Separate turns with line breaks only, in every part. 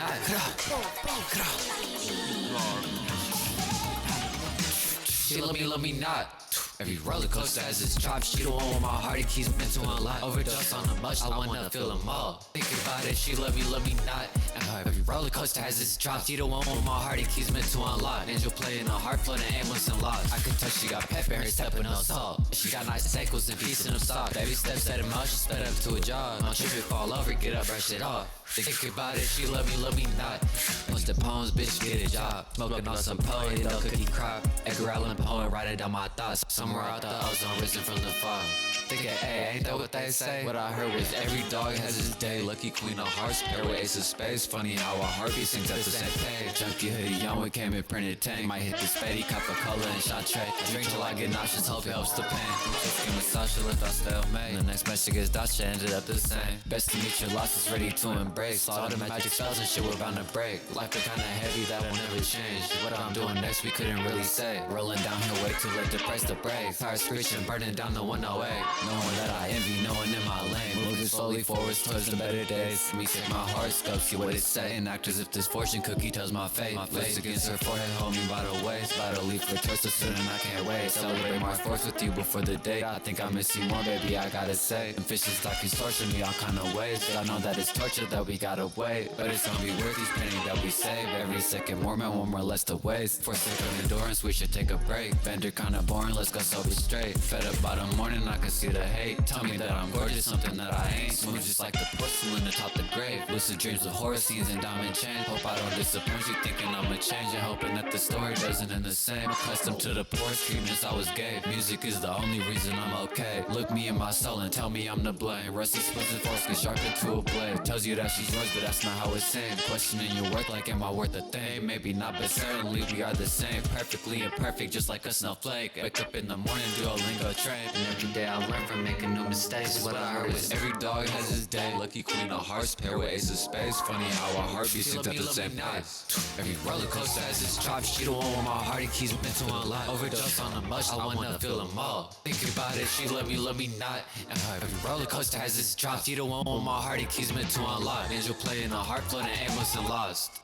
not. She love me not. Every roller coaster has its drops. She the one with my heart, it keeps meant to unlock. Overdose on the much, I wanna feel them all. Think about it, she love me not. And every roller coaster has its drops. She the one with my heart, it keeps meant to unlock. Angel playing a heart floating aimless and lost. I could touch, she got pepper in her step with no salt. She got nice ankles and feet in them socks. Baby steps at a mouth, she sped up to a jog. Don't trip it, fall over, get up, brush it off. Think about it, she love me not. Most the poems, bitch, get a job. Smoking on some poet, no cookie crop. Edgar Allan Poe, writing down my thoughts. Somewhere out the ozone, risen from the fog. Thinking, hey, ain't that what they say? What I heard was every dog has his day. Lucky queen of hearts, pair with ace of spades. Funny how a heartbeat sings at the same page. Junkie hoodie, young one came in printed tank. Might hit the spady, Coca-Cola and shot tray. Drink till I get nauseous, hope it helps the pain. Skin massage, she left, I stale made. The next message gets Dasha, ended up the same. Best to meet your losses, ready to embrace. All the magic spells and shit we're bound to break. Life is kinda heavy, that will never change. What I'm doing next, we couldn't really say. Rolling downhill, way too late to press the brake. Tires screeching, burning down the 108. Knowing that I envy, no one in my lane. Moving slowly forwards towards the better days. Me take my horoscope, see what it say. And act as if this fortune cookie tells my fate. My face against her forehead, hold me by the waist. About to leave for church so soon and I can't wait. Celebrate March 4th with you before the date. I think I miss you more, baby, I gotta say. And fishes like extortion me all kind of ways. But I know that it's torture that we gotta wait. But it's gonna be worth these pennies that we save. Every second more, man, one more less to waste. For sake of endurance, we should take a break. Bender kinda boring, let's go sober straight. Fed up by the morning, I can see the hate. Tell me that I'm gorgeous, something that I ain't. Smooth just like the porcelain atop the grave. Lucid dreams of horror scenes and diamond chains. Hope I don't disappoint you, thinking I'ma change and hoping that the story doesn't end the same. Accustomed to the poorest treatments I was gave. Music is the only reason I'm okay. Look me in my soul and tell me I'm to blame. Rusty splits and force get sharpened to a blade. Tells you that she's yours, but that's not how it's saying. Questioning your worth, like am I worth a thing? Maybe not, but certainly we are the same. Perfectly imperfect, just like a snowflake. Wake up in the morning, Duolingo train. And every day I learn from making new mistakes. What I heard was every dog has his day. Lucky queen of hearts, pair with ace of spades. Funny how a heartbeat sings at the same pace. Every roller coaster has its drops. She the one with my heart, it keeps meant to unlock. Overdose on the much, I wanna feel them all. Think about it, she love me not. And every roller coaster has its drops. She the one with my heart, it keeps meant to unlock. Angel playing a heart floating aimless and lost.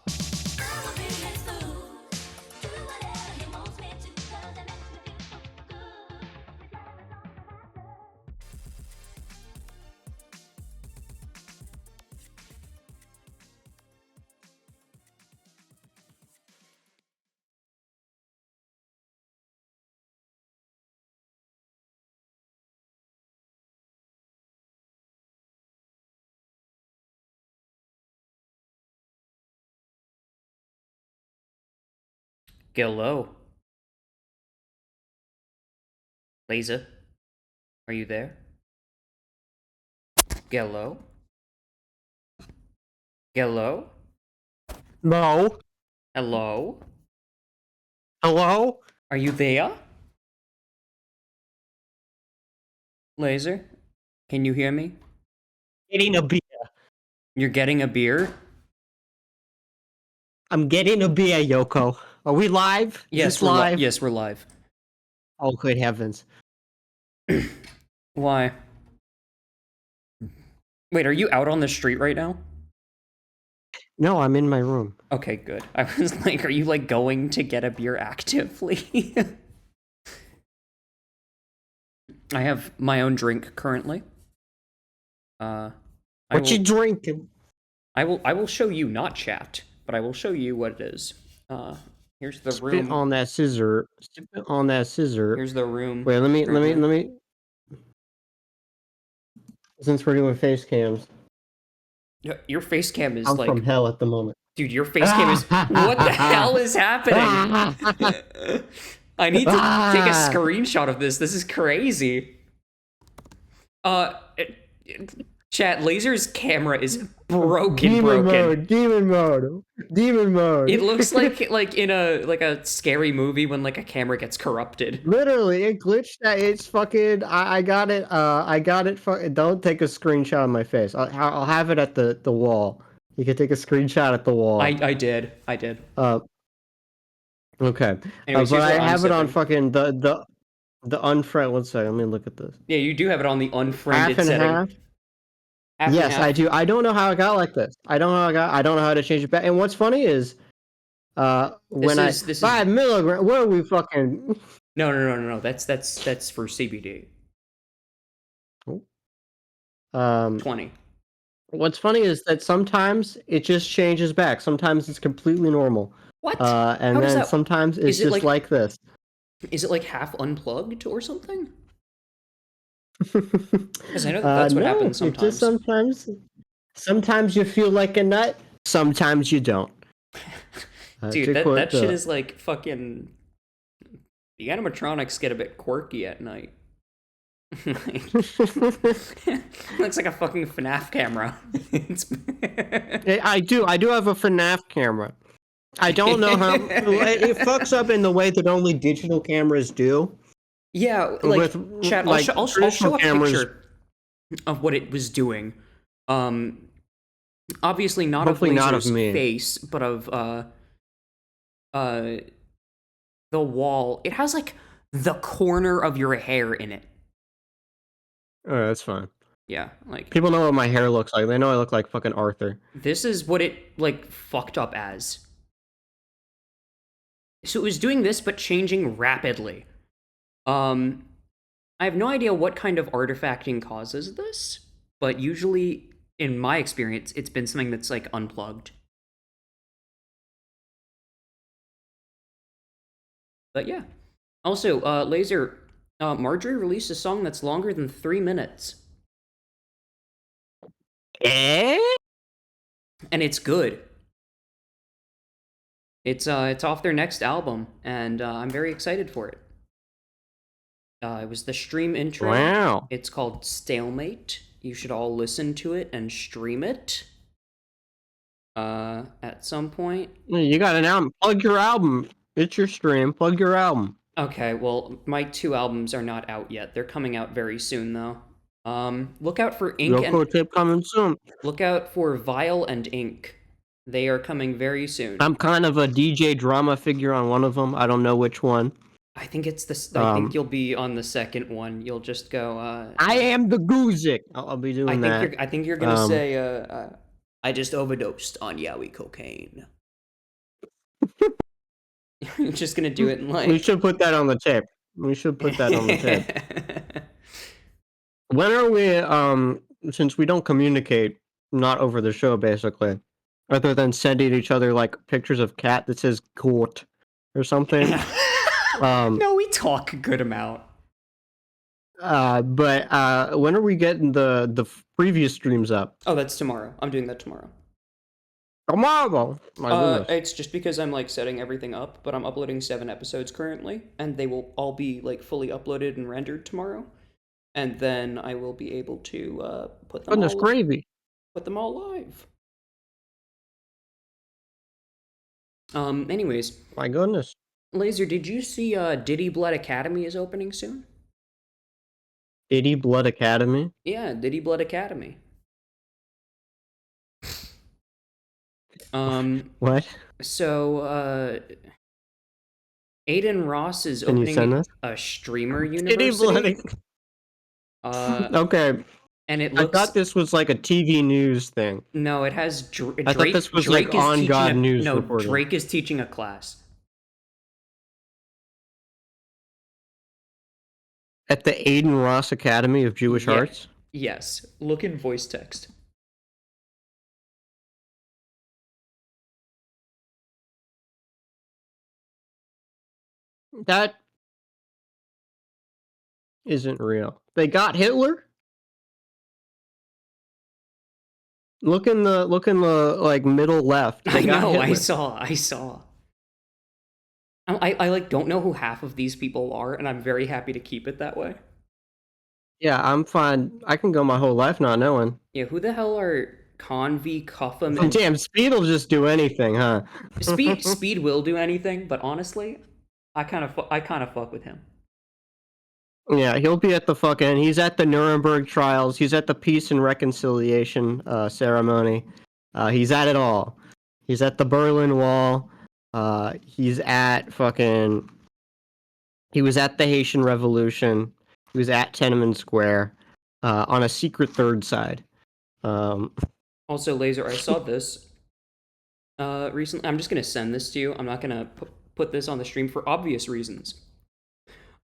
Hello. Laser, are you there? Hello? Hello?
No.
Hello?
Hello?
Are you there? Laser, can you hear me?
Getting a beer.
You're getting a beer?
I'm getting a beer, Yoko. Are we live?
Yes, we're live. Yes, we're live.
Oh, good heavens.
Why? Wait, are you out on the street right now?
No, I'm in my room.
Okay, good. I was like, are you like going to get a beer actively? I have my own drink currently.
What you drinking?
I will show you, not chat, but I will show you what it is. Here's the room.
Spit on that scissor. Spit on that scissor.
Here's the room.
Wait, let me. Since we're doing face cams,
Your face cam is
I'm
like
from hell at the moment.
Dude, your face cam is what the hell is happening? I need to take a screenshot of this. This is crazy. Chat, Laser's camera is broken.
Demon mode.
It looks like in a scary movie when like a camera gets corrupted.
Literally, it glitched. It's fucking. I got it. Don't take a screenshot of my face. I'll have it at the wall. You can take a screenshot at the wall.
I did.
Okay.
Anyways,
but I have it on fucking the unfriend. One second. Let me look at this.
Yeah, you do have it on the unfriended
Half and
setting.
half.
half and
Yes,
half.
I do. I don't know how I got like this. I don't know how I got. I don't know how to change it back. And what's funny is, when
This is
5 milligrams. What are we fucking?
no. That's for CBD.
Um,
20.
what's funny is that sometimes it just changes back. Sometimes it's completely normal.
What? How
And
does
then
that?
sometimes it's
Is it
just like this.
is it like half unplugged or something? Because I know that that's what
No,
happens
it just
sometimes.
sometimes you feel like a nut, sometimes you don't.
Dude,
To
that
quote
that shit
the
is like fucking. The animatronics get a bit quirky at night. Like, looks like a fucking FNAF camera.
I do have a FNAF camera. I don't know how it fucks up in the way that only digital cameras do.
Yeah, like
With
chat.
like
I'll
traditional
show a
cameras,
picture of what it was doing. Obviously not of
hopefully not of
Laser's
me.
face, but of uh the wall. It has like the corner of your hair in it.
Oh, that's fine.
Yeah, like
People know what my hair looks like. They know I look like fucking Arthur.
this is what it like fucked up as. So it was doing this but changing rapidly. I have no idea what kind of artifacting causes this, but usually in my experience it's been something that's like unplugged. But yeah. Also, Laser, Marjorie released a song that's longer than 3 minutes.
Eh?
And it's good. It's off their next album, and I'm very excited for it. It was the stream intro.
Wow.
It's called Stalemate. You should all listen to it and stream it. At some point.
You got an album. Plug your album. It's your stream. Plug your album.
Okay, well, my 2 albums are not out yet. They're coming out very soon, though. Look out for Ink
Yoko
and
tape coming soon.
look out for Vial and Ink. They are coming very soon.
I'm kind of a DJ drama figure on one of them. I don't know which one.
I think it's this. I think you'll be on the second one. You'll just go.
I am the Guzik. I'll be doing that.
I think you're gonna say. I just overdosed on yaoi cocaine. You're just gonna do it in like.
We should put that on the tape. We should put that on the tape. When are we? Since we don't communicate, not over the show, basically, other than sending each other like pictures of cat that says "court" or something.
No, we talk a good amount.
But when are we getting the previous streams up?
Oh, that's tomorrow. I'm doing that tomorrow.
Tomorrow. My goodness.
It's just because I'm like setting everything up, but I'm uploading 7 episodes currently, and they will all be like fully uploaded and rendered tomorrow, and then I will be able to put them
Goodness
all
gravy.
put them all live. Anyways,
My goodness.
Laser, did you see Diddy Blood Academy is opening soon?
Diddy Blood Academy.
Yeah, Diddy Blood Academy.
What?
So Aiden Ross is
Can you send
opening
us?
a streamer
Diddy Blood.
university.
Okay.
And it
I
looks
thought this was like a TV news thing.
no, it has Drake.
I thought this was
Drake
like
is
on
teaching
God
a,
News
no,
reporting.
Drake is teaching a class.
At the Aiden Ross Academy of Jewish
Yeah.
Arts?
Yes, look in voice text.
That isn't real. They got Hitler? Look in the like middle left. They
I
got
know,
Hitler.
I saw. I like don't know who half of these people are, and I'm very happy to keep it that way.
Yeah, I'm fine. I can go my whole life not knowing.
Yeah, who the hell are Convy, Cuffham, and
Damn, Speed will just do anything, huh?
Speed will do anything, but honestly, I kind of fuck with him.
Yeah, he'll be at the fucking. He's at the Nuremberg trials. He's at the Peace and Reconciliation ceremony. He's at it all. He's at the Berlin Wall. He's at fucking. He was at the Haitian Revolution. He was at Tiananmen Square, on a secret third side.
Also, Laser, I saw this recently. I'm just gonna send this to you. I'm not gonna put this on the stream for obvious reasons.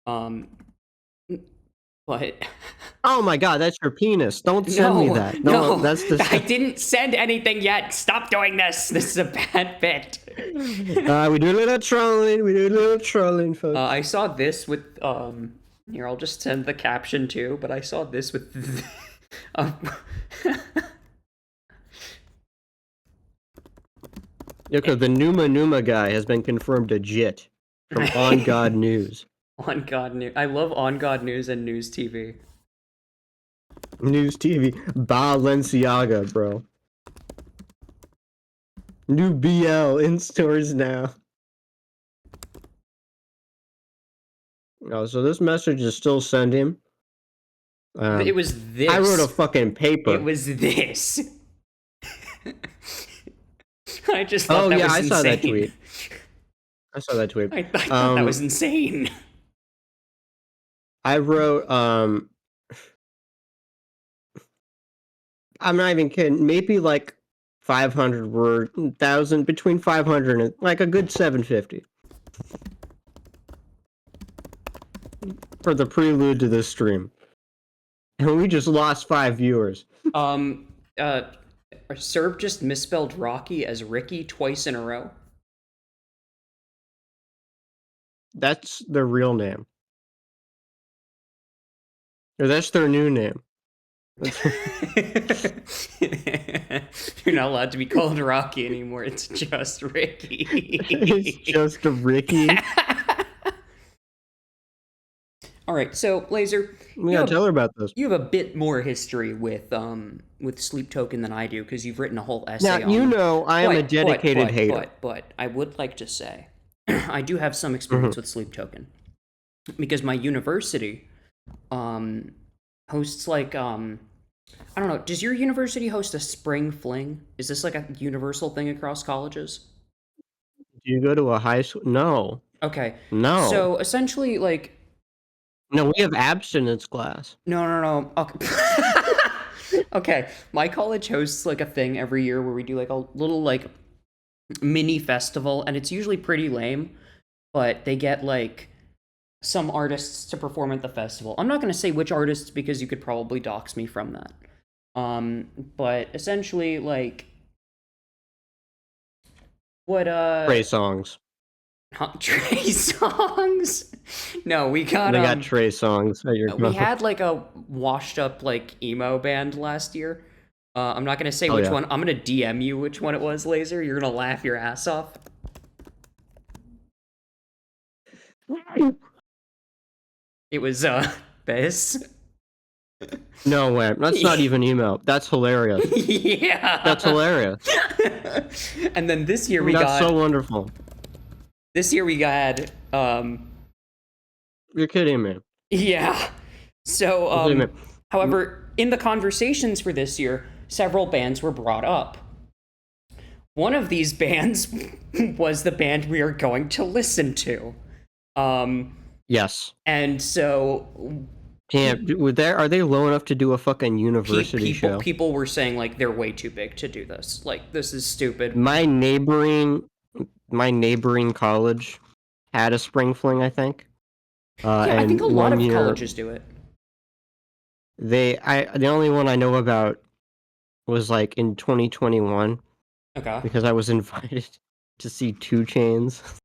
But
Oh my god, that's your penis. Don't send me that. No, that's the.
I didn't send anything yet. Stop doing this. This is a bad bit.
We do a little trolling, folks.
I saw this with here, I'll just send the caption too, but I saw this with
Okay, the Numa guy has been confirmed a jit from On God News.
On God News. I love On God News and News TV.
News TV. Balenciaga, bro. New BL in stores now. Oh, so this message is still sending.
It was this.
I wrote a fucking paper.
It was this. I just thought that was insane.
I saw that tweet. I saw that tweet.
I thought that was insane.
I wrote, I'm not even kidding, maybe like 500 word, 1,000, between 500 and like a good 750. For the prelude to this stream. And we just lost 5 viewers.
Serb just misspelled Rocky as Ricky twice in a row.
That's their real name. Or that's their new name.
You're not allowed to be called Rocky anymore. It's just Ricky.
It's just a Ricky.
All right, so Laser,
We gotta tell her about this.
you have a bit more history with Sleep Token than I do because you've written a whole essay.
Now, you know I am a dedicated hater.
But I would like to say, I do have some experience with Sleep Token because my university hosts like I don't know. Does your university host a spring fling? Is this like a universal thing across colleges?
Do you go to a high school? No.
Okay.
No.
So essentially, like.
No, we have abstinence class.
No. Okay. Okay. My college hosts like a thing every year where we do like a little like mini festival, and it's usually pretty lame, but they get like some artists to perform at the festival. I'm not going to say which artists because you could probably dox me from that. But essentially, like, what
Trey songs.
Trey songs? No, we got
They got Trey songs at your
we had like a washed up like emo band last year. I'm not gonna say which one. I'm gonna DM you which one it was, Laser. You're gonna laugh your ass off. It was Bez.
No way. That's not even emo. That's hilarious.
Yeah.
That's hilarious.
And then this year
That's so wonderful.
This year we got
You're kidding me.
Yeah. So however, in the conversations for this year, several bands were brought up. One of these bands was the band we are going to listen to.
Yes.
And so
damn, are they low enough to do a fucking university show?
People were saying like they're way too big to do this. Like this is stupid.
My neighboring college had a spring fling, I think.
I think a lot of colleges do it.
The only one I know about was like in 2021.
Okay.
Because I was invited to see 2 Chainz.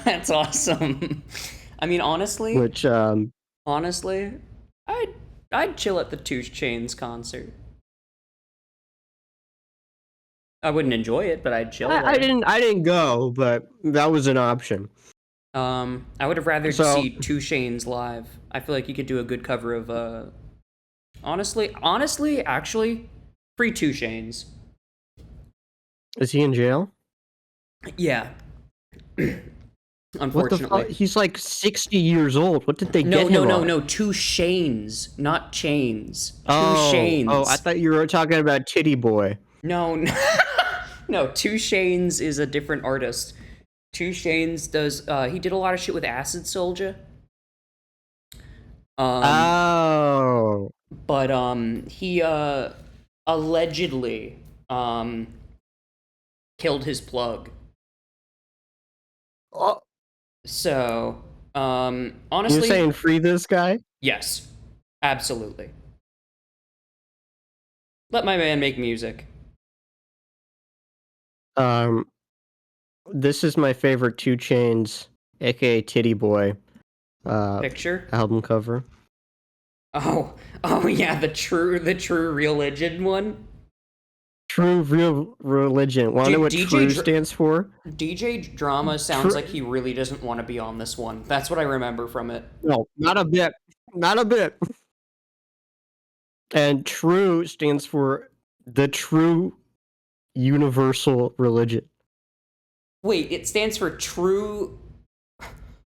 That's awesome. I mean, honestly, I'd chill at the 2 Chainz concert. I wouldn't enjoy it, but I'd chill.
I didn't go, but that was an option.
I would have rather see 2 Chainz live. I feel like you could do a good cover of honestly, actually, free 2 Chainz.
Is he in jail?
Yeah. Unfortunately.
What the fuck? He's like 60 years old. What did they get him on?
No, 2 Chainz, not chains. 2 Chainz.
Oh, I thought you were talking about Titty Boy.
No. No, 2 Chainz is a different artist. 2 Chainz does he did a lot of shit with Acid Soldier.
Oh.
But he allegedly killed his plug.
Oh.
So
You're
honestly,
saying free this guy?
yes, absolutely. Let my man make music.
This is my favorite 2 Chainz, aka Titty Boy,
Picture.
album cover.
Oh yeah, the true religion one.
True Real Religion. Want to know what true stands for?
DJ Drama sounds like he really doesn't want to be on this one. That's what I remember from it.
No, not a bit. Not a bit. And true stands for the true universal religion.
Wait, it stands for true.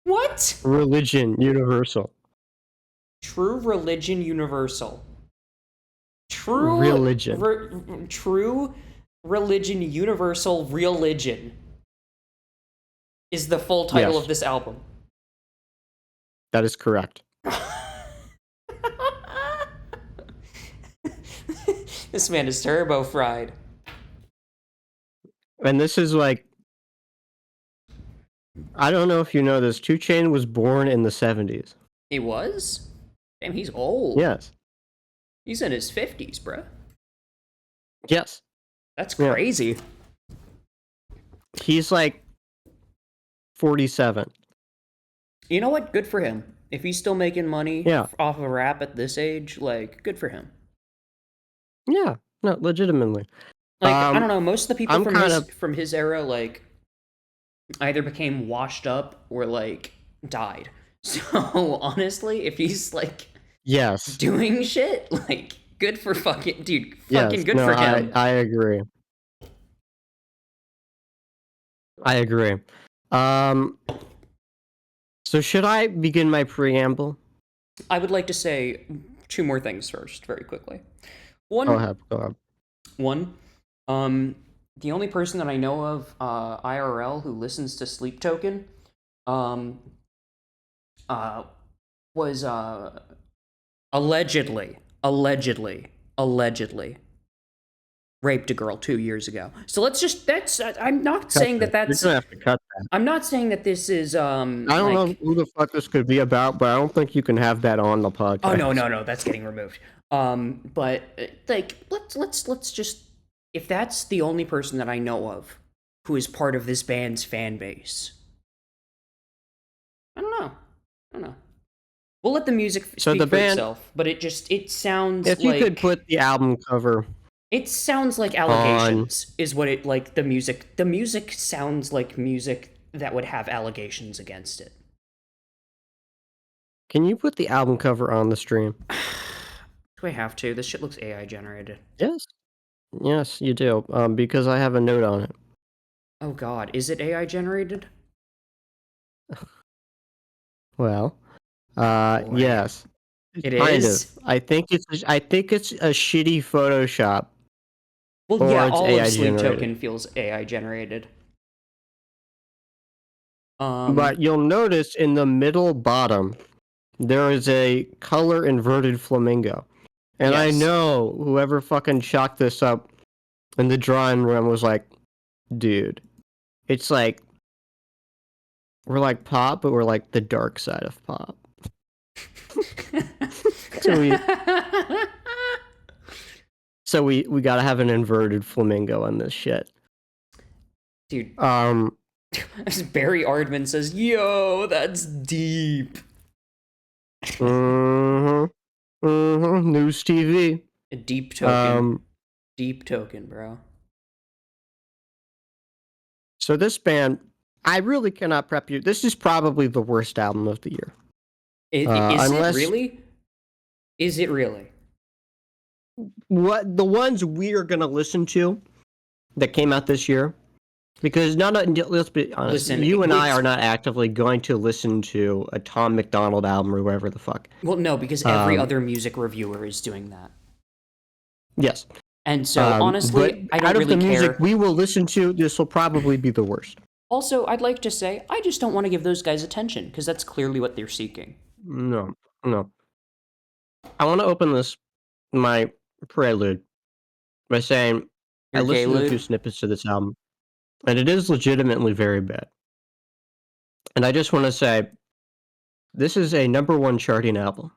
What?
Religion universal.
True religion universal. True
Religion.
true religion universal religion is the full title
Yes.
of this album.
That is correct.
This man is turbo fried.
And this is like, I don't know if you know this, 2 Chainz was born in the 70s.
He was? Damn, he's old.
Yes.
He's in his 50s, bruh.
Yes.
That's crazy.
He's like 47.
You know what? Good for him. If he's still making money off of rap at this age, like, good for him.
Yeah, no, legitimately.
Like, I don't know, most of the people from his era, like, either became washed up or, like, died. So, honestly, if he's, like, doing shit, like, good for fucking, dude, fucking good for him.
I agree. I agree. So should I begin my preamble?
I would like to say 2 more things first, very quickly. One,
Go ahead.
One, the only person that I know of IRL who listens to Sleep Token was allegedly raped a girl 2 years ago. So let's just, I'm not saying that that's...
You're gonna have to cut that.
I'm not saying that this is, I
don't know who the fuck this could be about, but I don't think you can have that on the podcast.
Oh, no, that's getting removed. But, like, let's just... If that's the only person that I know of who is part of this band's fan base, I don't know. We'll let the music speak for itself, but it sounds like...
If you could put the album cover...
It sounds like allegations, is what it, like, the music sounds like music that would have allegations against it.
Can you put the album cover on the stream?
Do I have to? This shit looks AI generated.
Yes, you do, because I have a note on it.
Oh god, is it AI generated?
Well, yes.
It is?
I think it's a shitty Photoshop.
Well, yeah, all of Sleep Token feels AI generated.
But you'll notice in the middle bottom, there is a color inverted flamingo. And I know whoever fucking chalked this up in the drawing room was like, dude, it's like, we're like pop, but we're like the dark side of pop. So we gotta have an inverted flamingo on this shit.
Dude. Barry Ardman says, yo, that's deep.
News TV.
A deep token. Deep token, bro.
So this band, I really cannot prep you. This is probably the worst album of the year.
Is it really? Is it really?
What the ones we are gonna listen to that came out this year? Because let's be honest, you and I are not actively going to listen to a Tom McDonald album or whatever the fuck.
Well, no, because every other music reviewer is doing that.
Yes.
And so, honestly, I don't really care. Out of the music
we will listen to, this will probably be the worst.
Also, I'd like to say, I just don't want to give those guys attention, because that's clearly what they're seeking.
No. I want to open my prelude by saying I
Your
listened to a few
Gaylud?
snippets of this album, and it is legitimately very bad. And I just want to say this is a #1 charting album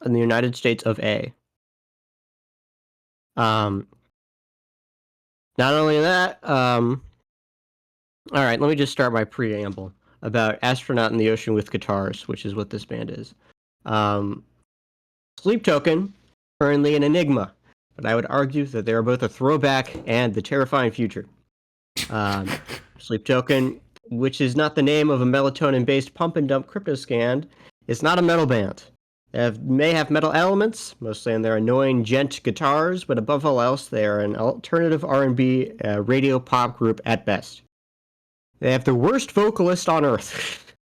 in the United States of A. Um, Not only that, all right, let me just start my preamble about Astronaut in the Ocean with Guitars, which is what this band is. Um, Sleep Token, currently an enigma, but I would argue that they are both a throwback and the terrifying future. Sleep Token, which is not the name of a melatonin-based pump and dump crypto scan, is not a metal band. They may have metal elements, mostly in their annoying djent guitars, but above all else, they are an alternative R&B radio pop group at best. They have the worst vocalist on earth,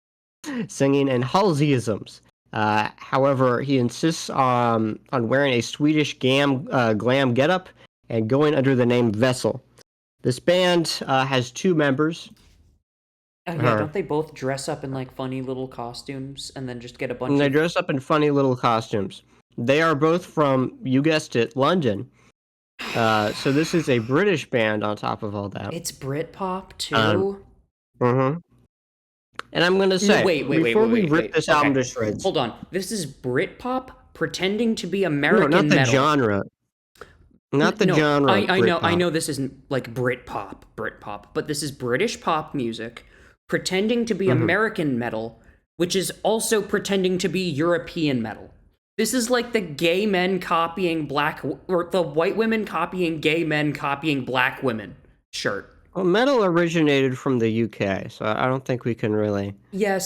singing in Halseyisms. However, he insists on wearing a Swedish glam getup and going under the name Vessel. This band has 2 members.
Oh yeah, don't they both dress up in like funny little costumes and then just get a bunch
And they
of...
dress up in funny little costumes. They are both from, you guessed it, London. So this is a British band on top of all that.
It's Britpop too?
Mm-hmm. And I'm going to say, before we rip this album to shreds...
Hold on. This is Britpop pretending to be American
No, not the
metal.
genre. Not the genre.
I know this isn't like Britpop, but this is British pop music pretending to be American metal, which is also pretending to be European metal. This is like the gay men copying or the white women copying gay men copying black women shirt.
Well, metal originated from the UK, so I don't think we can really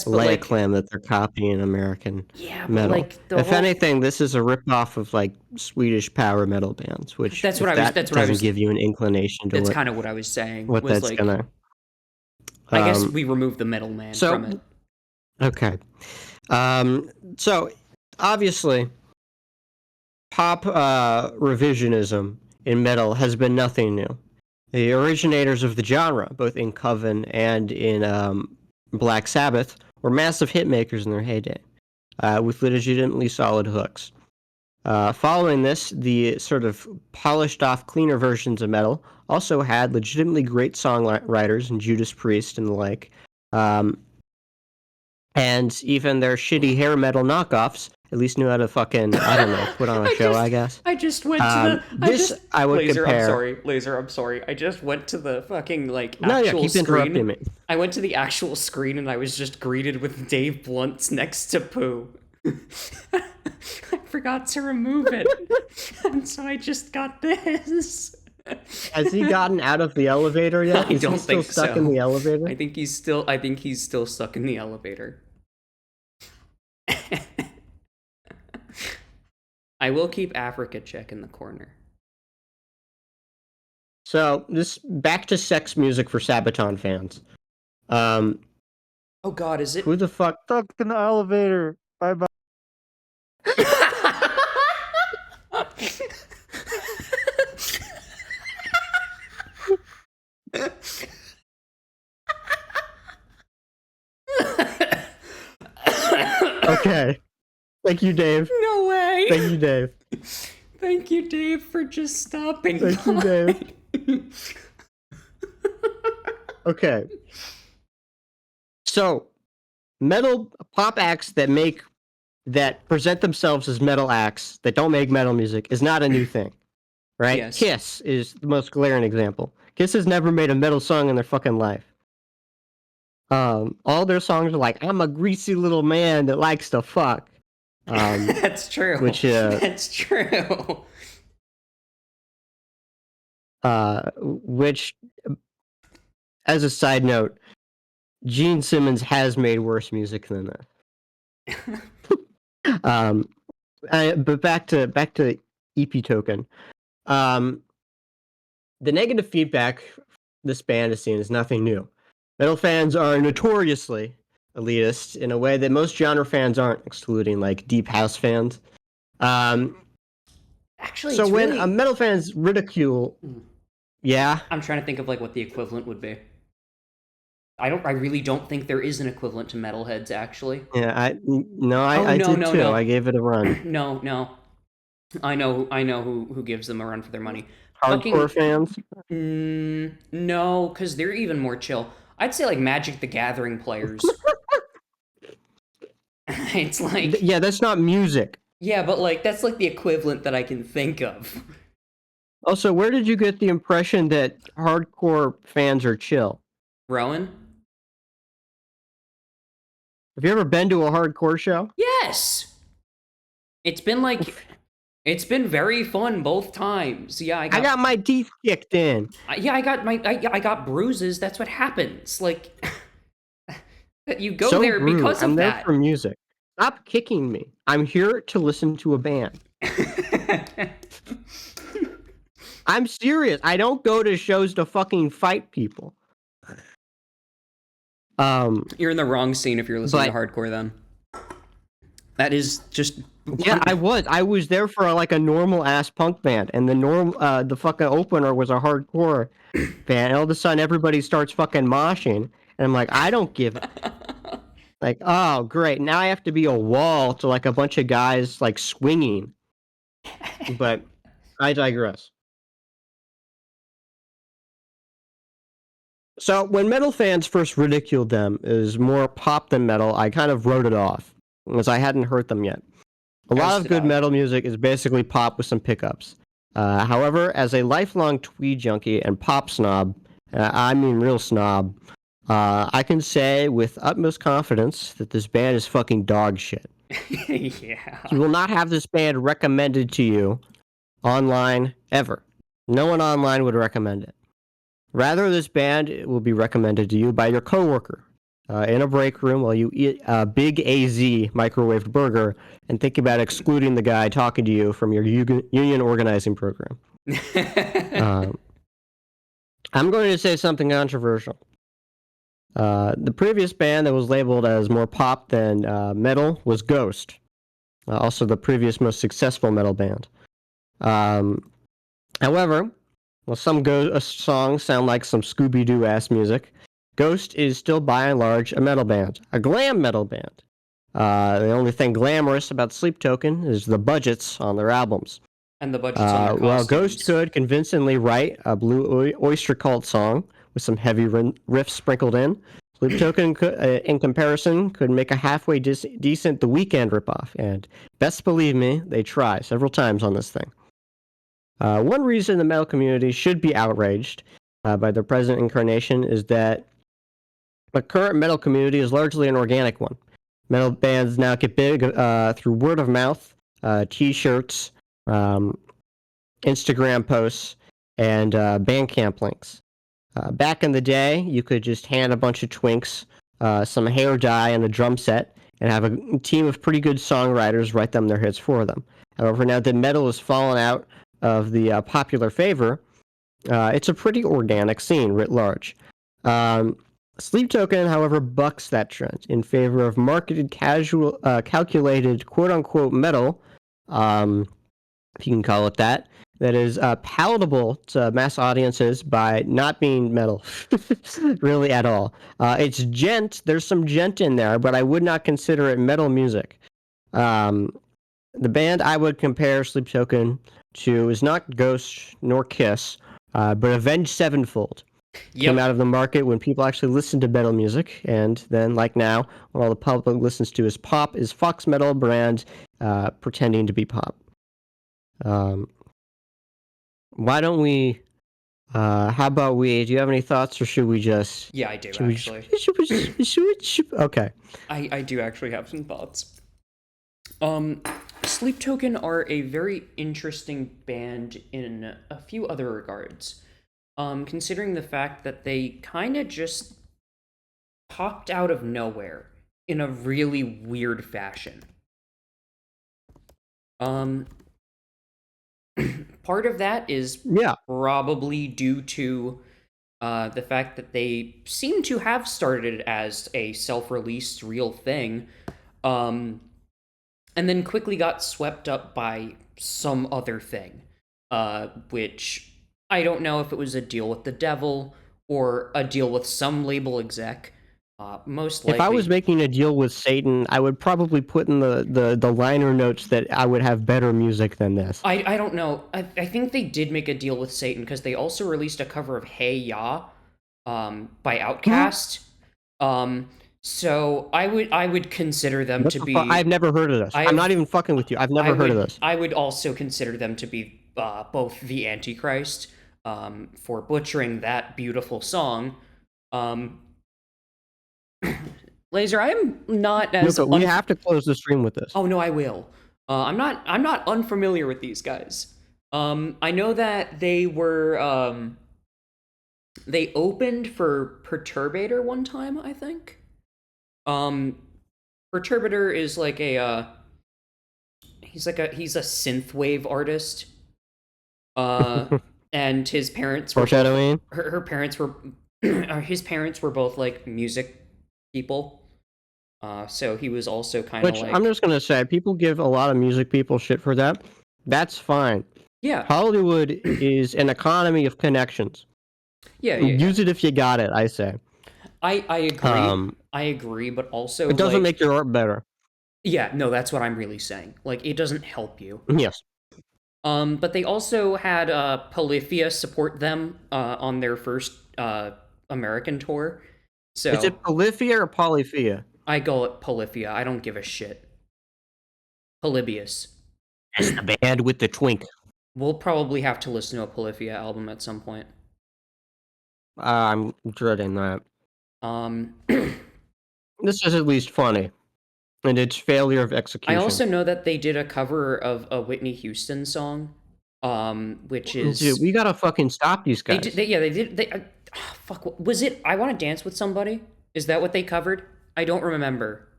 lay a claim that they're copying American metal.
Like
if anything, this is a ripoff of like Swedish power metal bands, which doesn't give you an inclination to.
That's kind of what I was saying.
What
was
that's
like,
gonna.
I guess we removed the middleman from it.
Okay. So obviously, pop revisionism in metal has been nothing new. The originators of the genre, both in Coven and in Black Sabbath, were massive hitmakers in their heyday, with legitimately solid hooks. Following this, the sort of polished-off, cleaner versions of metal also had legitimately great songwriters in Judas Priest and the like. And even their shitty hair metal knockoffs at least knew how to fucking, I don't know, put on a show, I guess.
I just went to the...
I would
Laser,
compare...
Laser, I'm sorry. I just went to the fucking, like,
actual screen. No, yeah, keep interrupting me.
I went to the actual screen and I was just greeted with Dave Blunt's Next to Pooh. I forgot to remove it. And so I just got this.
Has he gotten out of the elevator yet? Is he still stuck in the elevator?
I think he's still stuck in the elevator. I will keep Africa Check in the corner.
So this back to sex music for Sabaton fans.
Oh God, is it?
Who the fuck stuck in the elevator? Bye bye. Okay. Thank you, Dave.
No way.
Thank you, Dave.
Thank you, Dave, for just stopping.
Thank you, Dave. Okay. So, metal pop acts that present themselves as metal acts that don't make metal music is not a new thing, right?
Yes.
Kiss is the most glaring example. Kiss has never made a metal song in their fucking life. All their songs are like, I'm a greasy little man that likes to fuck.
That's true. That's true.
Which, as a side note, Gene Simmons has made worse music than this. But back to EP Token. The negative feedback this band has seen is nothing new. Metal fans are notoriously elitist in a way that most genre fans aren't, excluding like deep house fans.
Actually,
so when a metal fans ridicule, yeah,
I'm trying to think of like what the equivalent would be. I really don't think there is an equivalent to metalheads, actually.
Yeah,
Oh,
I
no,
did
no,
too.
no.
I gave it a run.
No. I know who gives them a run for their money.
Hardcore
Fucking
fans.
no, because they're even more chill. I'd say like Magic the Gathering players. It's like,
Yeah, that's not music.
yeah, but like that's like the equivalent that I can think of.
Also, where did you get the impression that hardcore fans are chill?
Rowan?
Have you ever been to a hardcore show?
Yes. It's been like it's been very fun both times. Yeah,
I got my teeth kicked in.
yeah, I got bruises. That's what happens. Like you go
So
there
rude.
because
I'm
of
there
that.
for music. Stop kicking me. I'm here to listen to a band. I'm serious. I don't go to shows to fucking fight people.
You're in the wrong scene if you're listening to
But
hardcore then. That is just
yeah, I was there for like a normal ass punk band, and the fucking opener was a hardcore band. And all of a sudden, everybody starts fucking moshing, and I'm like, I don't give it. Like, oh great, now I have to be a wall to like a bunch of guys like swinging. But I digress. So when metal fans first ridiculed them as more pop than metal, I kind of wrote it off, as I hadn't heard them yet. A lot
as
of
did
good
I.
metal music is basically pop with some pickups. However, as a lifelong twee junkie and pop snob, I mean real snob, I can say with utmost confidence that this band is fucking dog shit.
Yeah.
You will not have this band recommended to you online ever. No one online would recommend it. Rather, this band will be recommended to you by your coworker in a break room while you eat a big AZ microwaved burger and think about excluding the guy talking to you from your union organizing program. I'm going to say something controversial. The previous band that was labeled as more pop than metal was Ghost, also the previous most successful metal band. However, well, some songs sound like some Scooby-Doo ass music. Ghost is still by and large a metal band, a glam metal band. The only thing glamorous about Sleep Token is the budgets on their albums.
And the budgets on their costumes.
While Ghost could convincingly write a Blue Oyster Cult song with some heavy riffs sprinkled in, Sleep Token, in comparison, could make a halfway decent The Weeknd ripoff. And best believe me, they try several times on this thing. One reason the metal community should be outraged by their present incarnation is that the current metal community is largely an organic one. Metal bands now get big through word of mouth, t-shirts, Instagram posts, and Bandcamp links. Back in the day, you could just hand a bunch of twinks some hair dye and a drum set and have a team of pretty good songwriters write them their hits for them. However, now that metal has fallen out of the popular favor, it's a pretty organic scene writ large. Sleep Token, however, bucks that trend in favor of marketed, calculated, quote-unquote metal, if you can call it that, that is palatable to mass audiences by not being metal, really at all. It's gent. There's some gent in there, but I would not consider it metal music. The band I would compare Sleep Token to is not Ghost nor Kiss, but Avenged Sevenfold. Came out of the market when people actually listened to metal music, and then, like now, when all the public listens to is pop, is Fox Metal brand pretending to be pop. Why don't we? How about we? Do you have any thoughts, or should we just?
Yeah, I do actually.
Okay.
I do actually have some thoughts. Sleep Token are a very interesting band in a few other regards. Considering the fact that they kind of just popped out of nowhere in a really weird fashion. Part of that is probably due to the fact that they seem to have started as a self-released real thing, and then quickly got swept up by some other thing, which I don't know if it was a deal with the devil or a deal with some label exec. Most likely.
If I was making a deal with Satan, I would probably put in the liner notes that I would have better music than this.
I don't know. I think they did make a deal with Satan because they also released a cover of Hey Ya by Outkast. So I would consider them
What
to
the
be.
fuck? I've never heard of this. I'm not even fucking with you. I've never heard of this.
I would also consider them to be both the Antichrist for butchering that beautiful song. Laser, I'm not as.
No, but we have to close the stream with this.
Oh no, I will. I'm not unfamiliar with these guys. I know that they were they opened for Perturbator one time, I think. Perturbator is like he's a synthwave artist. And his parents were
Foreshadowing.
Her parents were his parents were both like music people. So he was also kind of
Which
like.
I'm just gonna say, people give a lot of music people shit for that. That's fine.
Yeah.
Hollywood is an economy of connections.
Yeah.
Use it if you got it, I say.
I agree. I agree, but also
it doesn't make your art better.
Yeah, no, that's what I'm really saying. Like, it doesn't help you.
Yes.
But they also had Polyphia support them on their first American tour. So
is it Polyphia or Polyphia?
I go at Polyphia. I don't give a shit. Polybius.
That's the band with the twink.
We'll probably have to listen to a Polyphia album at some point.
I'm dreading that. This is at least funny. And it's failure of execution.
I also know that they did a cover of a Whitney Houston song, which is...
Dude, we gotta fucking stop these guys.
They did. Fuck, was it I Want to Dance with Somebody? Is that what they covered? I don't remember.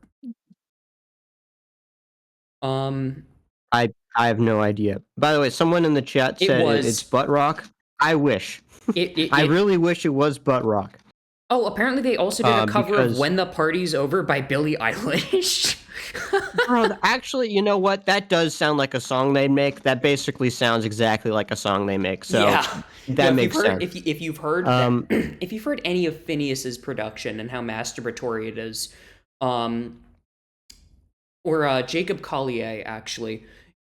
I have no idea. By the way, someone in the chat said it's butt rock. I wish. I really wish it was butt rock.
Oh, apparently they also did a cover of When the Party's Over by Billie Eilish.
Bro, actually, you know what? That does sound like a song they'd make. That basically sounds exactly like a song they make. So
yeah,
that makes sense.
If you've heard if you've heard any of Phineas's production and how masturbatory it is, or Jacob Collier, actually,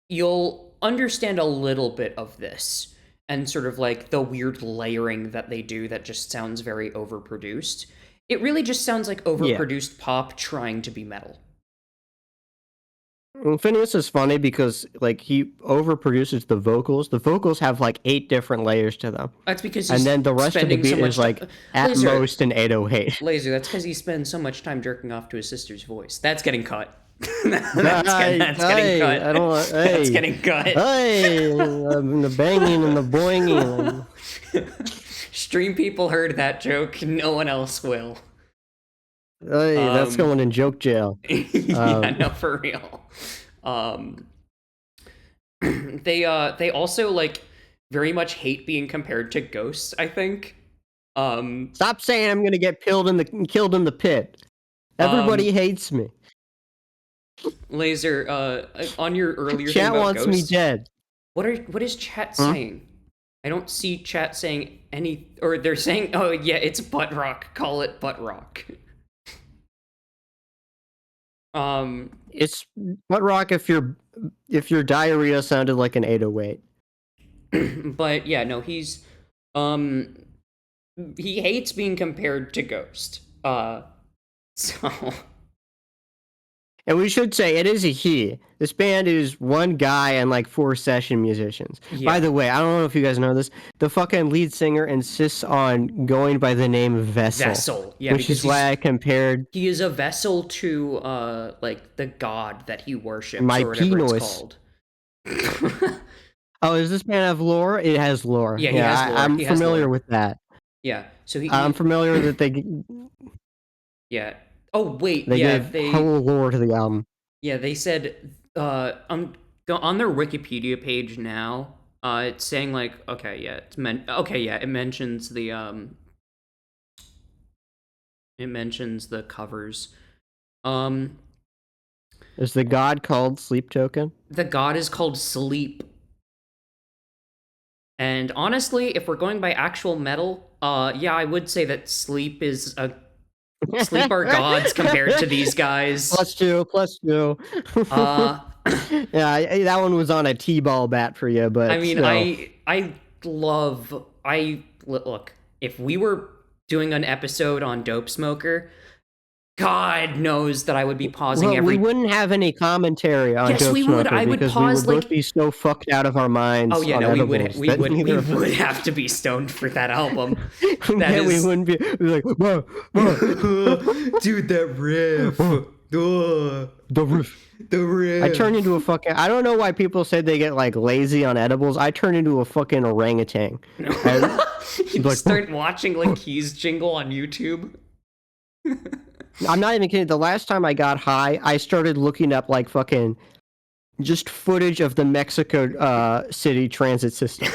you'll understand a little bit of this and sort of like the weird layering that they do that just sounds very overproduced. It really just sounds like overproduced pop trying to be metal.
Phineas is funny because like he overproduces the vocals. The vocals have like 8 different layers to them.
That's because
and then the rest of the beat is like at most an 808.
Laser, that's because he spends so much time jerking off to his sister's voice. That's getting cut. That's getting cut. That's getting cut.
Hey, the banging and the boinging.
Stream people heard that joke. No one else will.
Hey, that's going in joke jail.
Yeah, no, for real. They also like very much hate being compared to ghosts, I think.
Stop saying I'm gonna get killed in the pit. Everybody hates me.
Laser, on your earlier
chat
thing about
wants
ghosts,
me dead.
What is chat saying? I don't see chat saying any, or they're saying, oh yeah, it's butt rock. Call it butt rock.
It's butt rock if your diarrhea sounded like an 808.
But yeah, no, he hates being compared to Ghost. So.
And we should say it is a he. This band is one guy and like 4 session musicians. Yeah. By the way, I don't know if you guys know this. The fucking lead singer insists on going by the name Vessel.
Yeah,
which is why I compared.
He is a vessel to like the god that he worships,
my
or whatever
penis.
It's called.
Oh, does this band have lore? It has lore.
Yeah, he has lore.
I'm familiar with that.
Yeah, so
I'm familiar that they.
Yeah. Oh wait,
they gave whole lore to the album.
Yeah, they said on their Wikipedia page now. It's saying like, it mentions the covers.
Is the god called Sleep Token?
The god is called Sleep. And honestly, if we're going by actual metal, yeah, I would say that Sleep are gods compared to these guys.
+2.
Uh,
Yeah, that one was on a T-ball bat for you, but
I mean,
still.
look, if we were doing an episode on Dope Smoker, God knows that I would be pausing
Well, we
every.
wouldn't have any commentary on
Yes,
Dope
we would.
Smoker
I would
because we
pause
would both
like.
be so fucked out of our
Oh
minds
yeah,
on
no,
edibles
we
that
would
neither of
would
us.
have to be stoned for that album. That
Yeah, we
is,
wouldn't be like, whoa,
dude, that riff.
the roof.
The riff.
I turn into a fucking. I don't know why people say they get like lazy on edibles. I turn into a fucking orangutan.
You
like,
start watching like Keys Jingle on YouTube.
I'm not even kidding. The last time I got high, I started looking up like fucking just footage of the Mexico City transit system.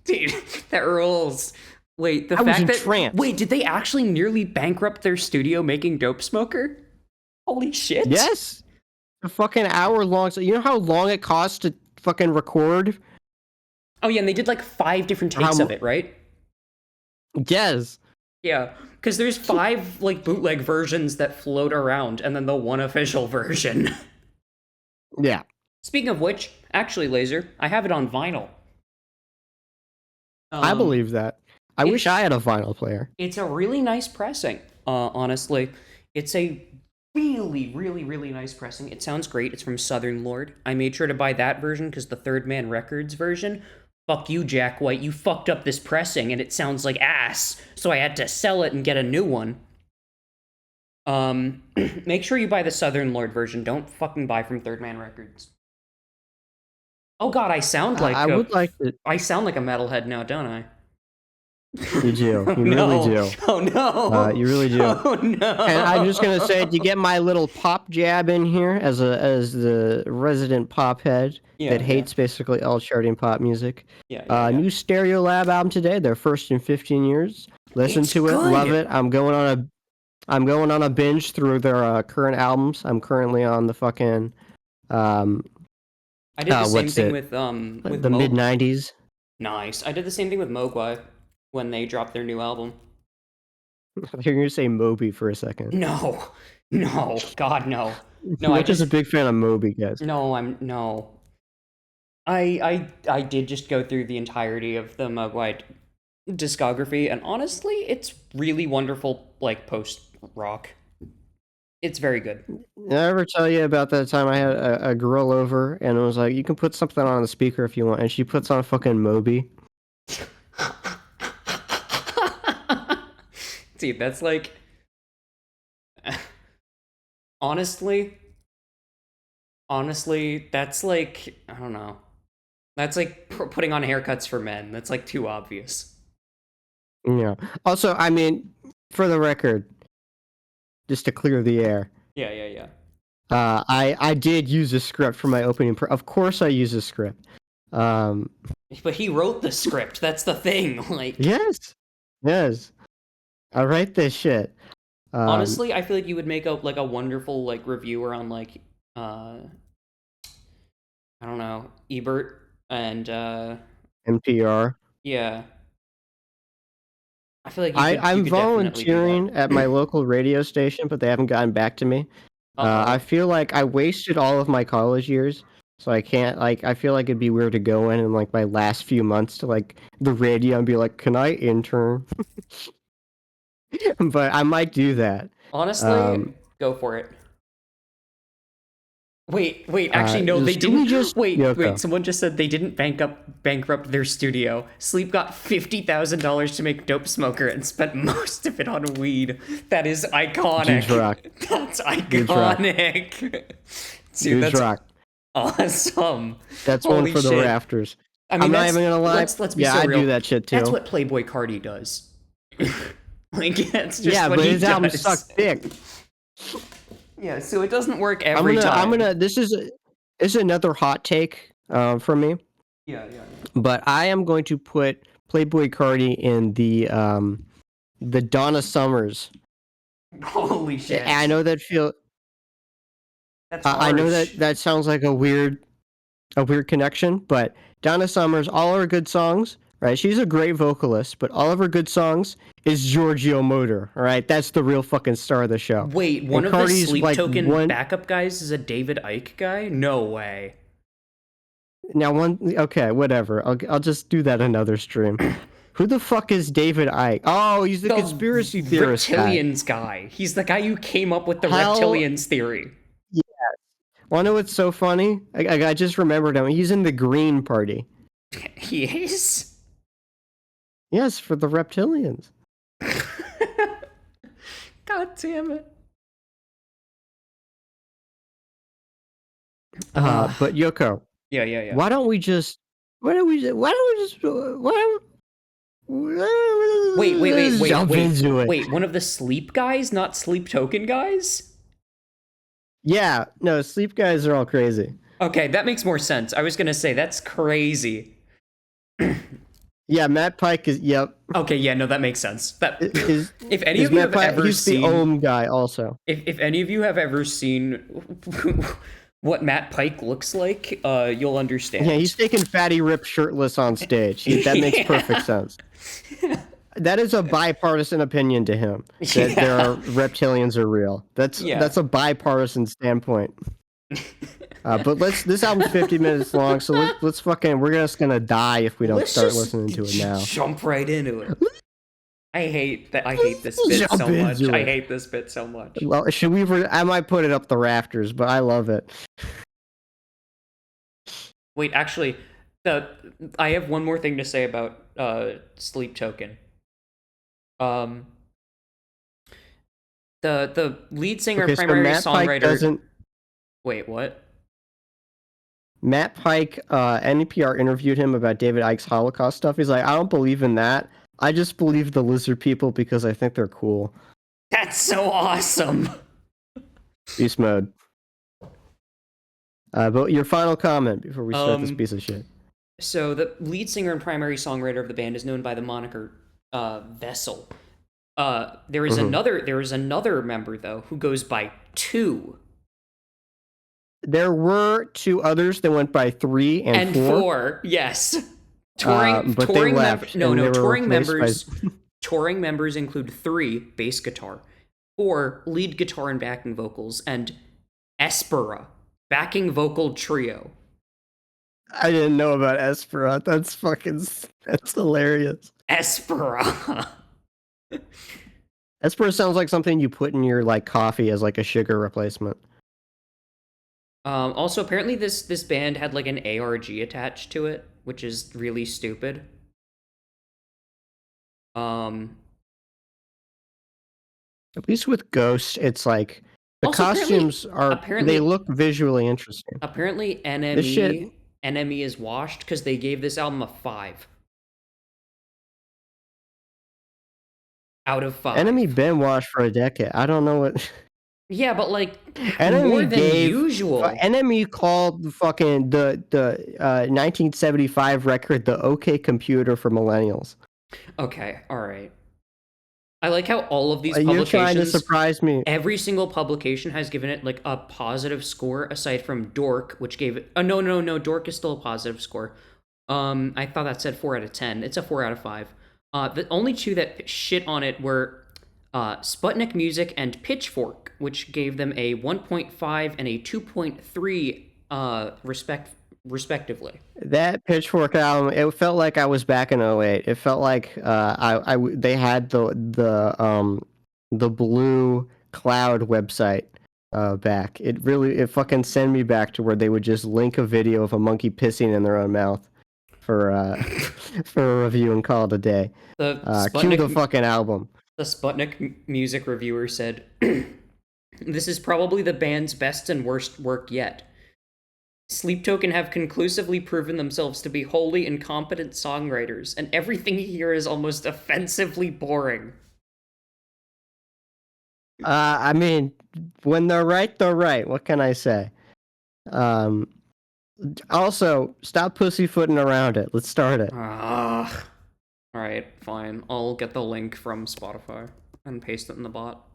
Dude, that rules. Wait, the
I was
fact that
entranced.
wait, did they actually nearly bankrupt their studio making Dope Smoker? Holy shit!
Yes, a fucking hour long. So you know how long it costs to fucking record?
Oh yeah, and they did like 5 different takes of it, right?
Yes.
Yeah, because there's 5 like bootleg versions that float around, and then the one official version.
Yeah.
Speaking of which, actually, Laser, I have it on vinyl.
I believe that. I wish I had a vinyl player.
It's a really nice pressing. Honestly, it's a really, really, really nice pressing. It sounds great. It's from Southern Lord. I made sure to buy that version because the Third Man Records version. Fuck you, Jack White. You fucked up this pressing and it sounds like ass. So I had to sell it and get a new one. Make sure you buy the Southern Lord version. Don't fucking buy from Third Man Records. Oh god, I sound like
I would like to.
I sound like a metalhead now, don't I?
You do.
Oh,
You really do.
Oh no.
You really do.
Oh no.
And I'm just gonna say, to get my little pop jab in here as the resident pop head that hates basically all charting pop music. New Stereo Lab album today. Their first in 15 years. Listen
It's
to it,
good.
love it. I'm going on a binge through their current albums. I'm currently on the fucking
I did the same thing with
the mid '90s.
Nice. I did the same thing with Mogwai when they dropped their new album.
You're gonna say Moby for a second.
No, God no. No,
I'm just a big fan of Moby, guys.
No. I did just go through the entirety of the Mogwai discography, and honestly, it's really wonderful, like post rock. It's very good.
Did I ever tell you about that time I had a girl over and it was like, you can put something on the speaker if you want, and she puts on fucking Moby.
Dude, that's like honestly, that's like, I don't know. That's like putting on haircuts for men. That's like too obvious.
Yeah. Also, I mean, for the record, just to clear the air.
Yeah.
I did use a script for my opening. Of course, I use a script.
But he wrote the script. That's the thing. Like,
yes. I write this shit.
Honestly, I feel like you would make a wonderful like reviewer on like I don't know, Ebert and
NPR.
Yeah. I feel like
I'm volunteering at my local radio station, but they haven't gotten back to me. I feel like I wasted all of my college years, so I can't, like, I feel like it'd be weird to go in like my last few months to like the radio and be like, "Can I intern?" But I might do that.
Honestly, go for it. Wait, actually no, they didn't. Wait, someone just said they didn't bankrupt their studio. Sleep got $50,000 to make Dope Smoker and spent most of it on weed. That is iconic. That's iconic. Dude, that's awesome.
That's one for the rafters.
I mean,
I'm not even gonna lie.
Let's be so real.
I do that shit too.
That's what Playboi Carti does. Like, it's just
yeah,
what
but
he
his
does.
album sucks dick.
Yeah, so it doesn't work every time.
This is another hot take from me.
Yeah.
But I am going to put Playboi Carti in the Donna Summers.
Holy shit!
I know that
That's
I know that sounds like a weird a weird connection, but Donna Summers, all her good songs, right? She's a great vocalist, but all of her good songs is Giorgio Motor, all right? That's the real fucking star of the show.
Wait, one
And
of
Cardi's,
the Sleep
like,
Token backup guys is a David Icke guy? No way.
Now okay, whatever. I'll just do that another stream. Who the fuck is David Icke? Oh, he's the conspiracy theorist
Reptilians guy. He's the guy who came up with the
How-
reptilians theory.
Yeah. Wanna know what's so funny? I just remembered him. He's in the Green Party.
He is?
Yes, for the reptilians.
God damn it.
But Yoko,
Yeah.
why don't we just
Wait,
jump into it?
Wait, one of the sleep guys, not sleep token guys?
Yeah, no, sleep guys are all crazy.
Okay, that makes more sense. I was gonna say, that's crazy.
Yeah, Matt Pike is, yep.
Okay, yeah, no, that makes sense. That if any
Is
of you
Matt
have
Pike,
ever
he's
seen
the Ohm guy also.
if any of you have ever seen what Matt Pike looks like, you'll understand.
Yeah, he's taking Fatty Rip shirtless on stage. That makes perfect sense. That is a bipartisan opinion to him. That there are reptilians are real. That's a bipartisan standpoint. But this album's 50 minutes long, so let's fucking we're just gonna die if we don't start listening to it now.
Jump right into it. I hate this bit so much. I hate this bit so much.
Well, should we? I might put it up the rafters, but I love it.
Wait, actually, I have one more thing to say about Sleep Token. The lead singer, primary songwriter. Wait, what?
Matt Pike, NPR interviewed him about David Icke's Holocaust stuff. He's like, I don't believe in that. I just believe the lizard people because I think they're cool.
That's so awesome.
Beast mode. But your final comment before we start this piece of shit.
So the lead singer and primary songwriter of the band is known by the moniker Vessel. There is another member though who goes by 2.
There were 2 others that went by 3 and 4.
Yes.
But they left.
Touring members include 3 bass guitar, 4 lead guitar and backing vocals, and Espera backing vocal trio.
I didn't know about Espera. That's hilarious.
Espera.
Espera sounds like something you put in your like coffee as like a sugar replacement.
Also, apparently this band had like an ARG attached to it, which is really stupid.
At least with Ghost, it's like the costumes they look visually interesting.
Apparently, Enemy is washed because they gave this album a 5 out of 5.
Enemy been washed for a decade. I don't know what.
Yeah, but like
Enemy
more than usual.
Enemy called the 1975 record the OK Computer for millennials.
Okay, all right. I like how all of these publications.
You're trying to surprise me.
Every single publication has given it like a positive score, aside from Dork, which gave it. No. Dork is still a positive score. I thought that said 4 out of 10. It's a 4 out of 5. The only 2 that shit on it were Sputnik Music and Pitchfork, which gave them a 1.5 and a 2.3 respectively.
That Pitchfork album, it felt like I was back in 08. It felt like they had the Blue Cloud website back. It fucking sent me back to where they would just link a video of a monkey pissing in their own mouth for a review and call it a day. Cue the fucking album.
The Sputnik music reviewer said, "This is probably the band's best and worst work yet. Sleep Token have conclusively proven themselves to be wholly incompetent songwriters, and everything here is almost offensively boring."
I mean, when they're right, they're right. What can I say? Also, stop pussyfooting around it. Let's start it.
Alright, fine. I'll get the link from Spotify and paste it in the bot.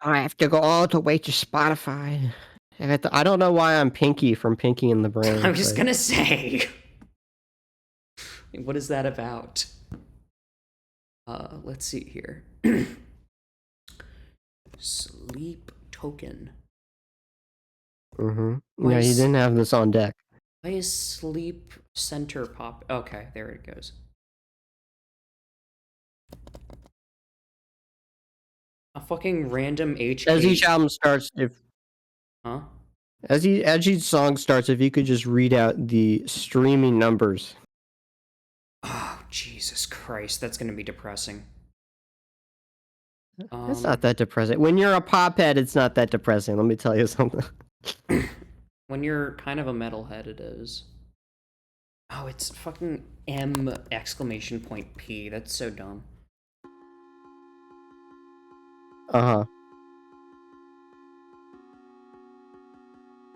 I have to go all the way to Spotify. I don't know why I'm Pinky from Pinky and the Brain.
I'm just gonna say. What is that about? Let's see here. Sleep token.
Mm-hmm. Yeah, he didn't have this on deck.
Why is sleep center pop? Okay, there it goes. A fucking random HK.
As each album starts,
Huh?
As each song starts, if you could just read out the streaming numbers.
Oh, Jesus Christ, that's gonna be depressing.
It's not that depressing. When you're a pop head, it's not that depressing. Let me tell you something.
When you're kind of a metalhead, it is. Oh, it's fucking M exclamation point P. That's so dumb.
Uh-huh.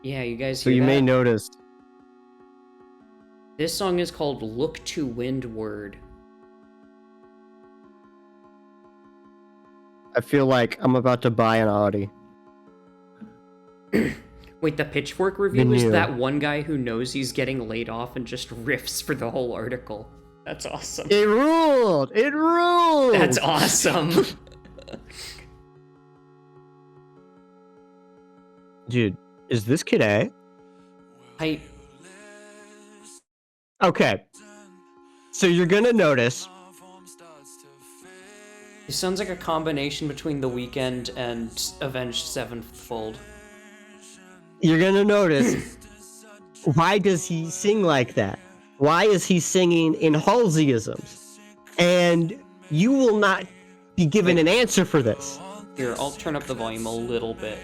Yeah, you guys
So
hear
you
that?
may notice.
This song is called Look to Windward.
I feel like I'm about to buy an Audi.
Wait, the Pitchfork review
The
is
new.
that one guy who knows he's getting laid off and just riffs for the whole article. That's awesome.
It ruled! It ruled!
That's awesome.
Dude, is this Kid A? Okay. So you're gonna notice.
It sounds like a combination between The Weeknd and Avenged Sevenfold.
You're gonna notice. Why does he sing like that? Why is he singing in Halseyisms? And you will not be given an answer for this.
Here, I'll turn up the volume a little bit.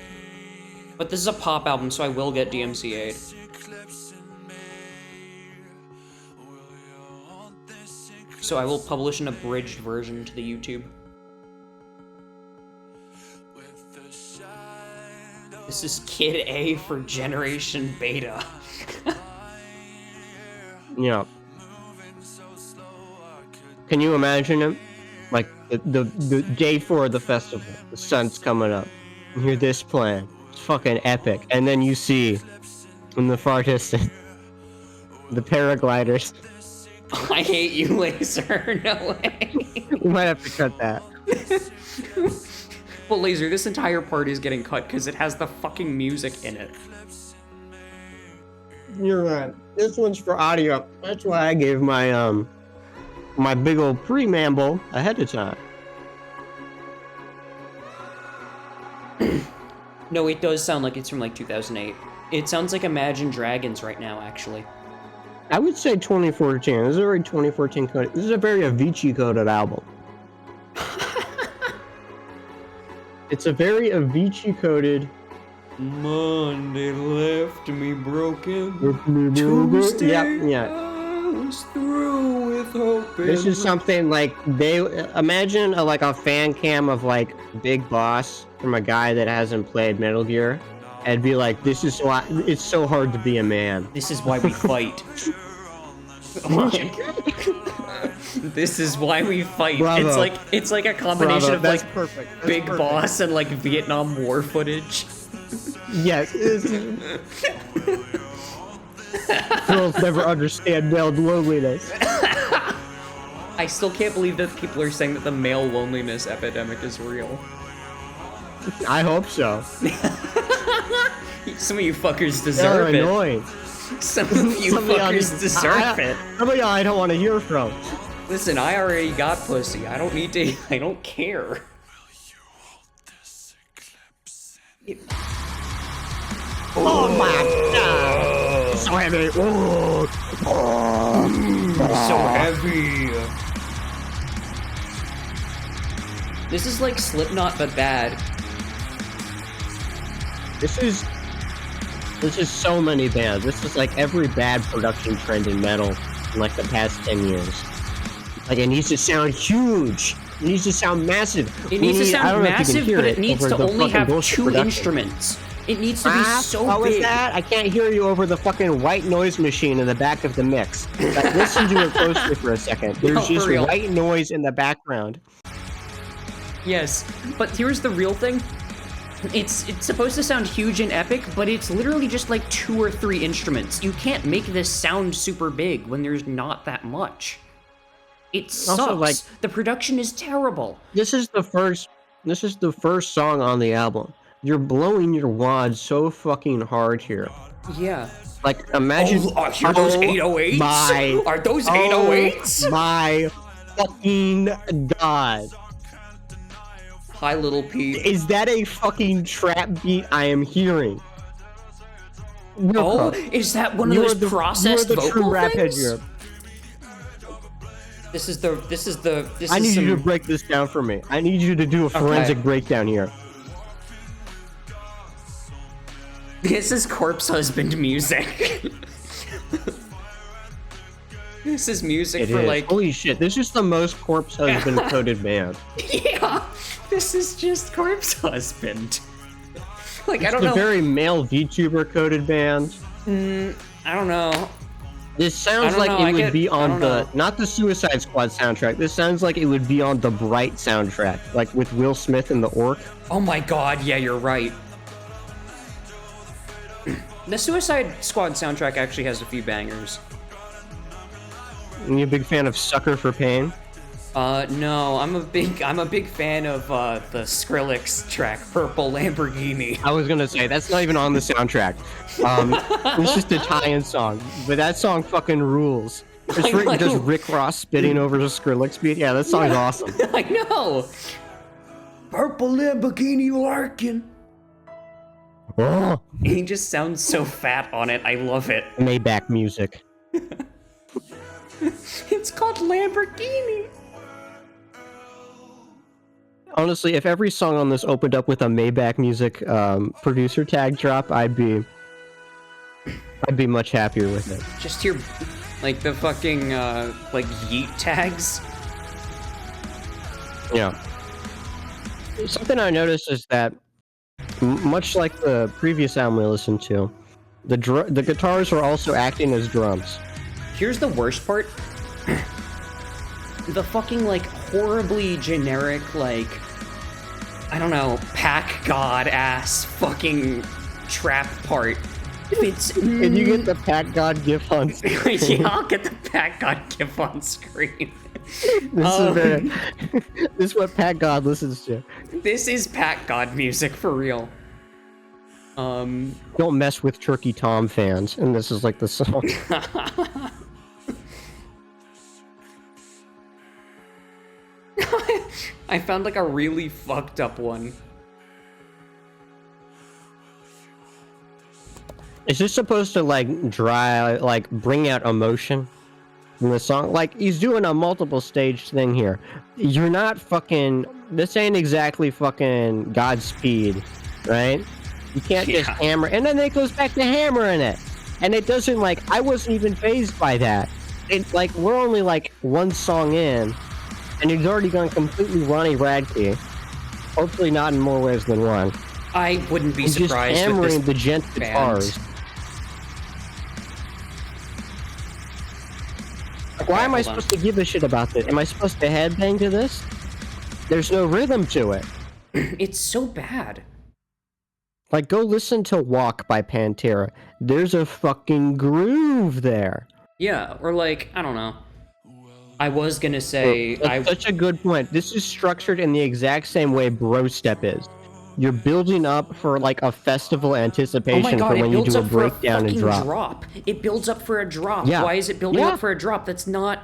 But this is a pop album, so I will get DMCA'd. So I will publish an abridged version to the YouTube. This is Kid A for Generation Beta.
Yeah. Can you imagine him? Like the day for the festival, the sun's coming up. You hear this playing. It's fucking epic. And then you see in the far distance the paragliders.
I hate you, Laser. No way.
We might have to cut that.
Well, Laser, this entire part is getting cut because it has the fucking music in it.
You're right. This one's for audio. That's why I gave my my big old preamble ahead of time.
No, it does sound like it's from like 2008. It sounds like Imagine Dragons right now, actually.
I would say 2014. This is a very 2014 coded. This is a very Avicii coded album. It's a very Avicii coded.
Monday left me broken.
Yeah.
I was through with hope.
This is something like they imagine like a fan cam of like Big Boss from a guy that hasn't played Metal Gear, and be like, "This is why it's so hard to be a man.
This is why we fight." This is why we fight.
Bravo.
It's like a combination
Bravo,
of
that's
like
perfect. That's
Big
perfect.
Boss and like Vietnam War footage.
Yes. Girls never understand male loneliness.
I still can't believe that people are saying that the male loneliness epidemic is real.
I hope so.
Some of you fuckers
They're
deserve it.
annoying.
Some of you
Some of y'all
fuckers
need-
deserve it.
Some of y'all I don't want to hear from.
Listen, I already got pussy. I don't need to. I don't care.
Oh my god! So heavy.
So heavy. This is like Slipknot, but bad.
This is so many bands. This is like every bad production trend in metal in like the past 10 years. Like it needs to sound huge. It needs to sound massive.
It needs to
I
sound
don't know if you can
massive,
hear
but it needs
over
to
the
only
fucking
have
bullshit
2
production.
instruments. It needs to be so
what was
big.
that? I can't hear you over the fucking white noise machine in the back of the mix. Like, listen to it closely for a second. There's
No, for
just
real.
white noise in the background.
Yes, but here's the real thing. It's supposed to sound huge and epic, but it's literally just like 2 or 3 instruments. You can't make this sound super big when there's not that much. It sucks.
Also, like,
the production is terrible.
This is the first song on the album. You're blowing your wad so fucking hard here.
Yeah.
Like, imagine.
Are those 808s? Are those 808s?
Oh my fucking god.
Hi, Little Pete.
Is that a fucking trap beat I am hearing?
Oh, is that one of those processed vocal
true rap head
things?
here.
I
need you to break this down for me. I need you to do a forensic breakdown here.
This is Corpse Husband music. This is music for like...
Holy shit, this is the most Corpse Husband coded band.
Yeah, this is just Corpse Husband. Like, I don't know.
It's a very male VTuber coded band.
I don't know.
This sounds like it would be on not the Suicide Squad soundtrack. This sounds like it would be on the Bright soundtrack, like with Will Smith and the Orc.
Oh my god, yeah, you're right. The Suicide Squad soundtrack actually has a few bangers.
Are you a big fan of Sucker for Pain?
No, I'm a big fan of the Skrillex track, Purple Lamborghini.
I was gonna say, that's not even on the soundtrack. It's just a tie-in song, but that song fucking rules. It's just Rick Ross spitting over the Skrillex beat. Yeah, that song's awesome.
I know! Purple Lamborghini Larkin.
Oh.
He just sounds so fat on it, I love it.
Maybach music.
It's called Lamborghini.
Honestly, if every song on this opened up with a Maybach music producer tag drop, I'd be much happier with it.
Just hear, like, the fucking, like, yeet tags.
Yeah. Something I noticed is that, much like the previous album we listened to, the guitars are also acting as drums.
Here's the worst part. The fucking, like, horribly generic, like, I don't know, pack god ass fucking trap part. It's...
Can you get the Pack God gif on screen?
Yeah, I'll get the Pack God gif on screen.
This is what Pack God listens to.
This is Pack God music for real.
Don't mess with Turkey Tom fans, and this is like the song.
I found like a really fucked up one.
Is this supposed to like bring out emotion in the song? Like, he's doing a multiple stage thing here. You're not fucking, this ain't exactly fucking Godspeed, right? You can't just hammer, and then it goes back to hammering it. And it doesn't, like, I wasn't even fazed by that. It's like, we're only like one song in, and he's already gone completely Ronnie Radke. Hopefully not in more ways than one.
I wouldn't be
He's
surprised
just hammering
with this
the gent guitars. Like, why am I supposed to give a shit about this? Am I supposed to headbang to this? There's no rhythm to it.
It's so bad.
Like, go listen to Walk by Pantera. There's a fucking groove there.
Yeah, or like, I don't know. I was gonna say...
That's such a good point. This is structured in the exact same way Bro Step is. You're building up for, like, a festival anticipation for when you do a breakdown and drop.
It builds up for a drop.
Yeah.
Why is it building up for a drop? That's not...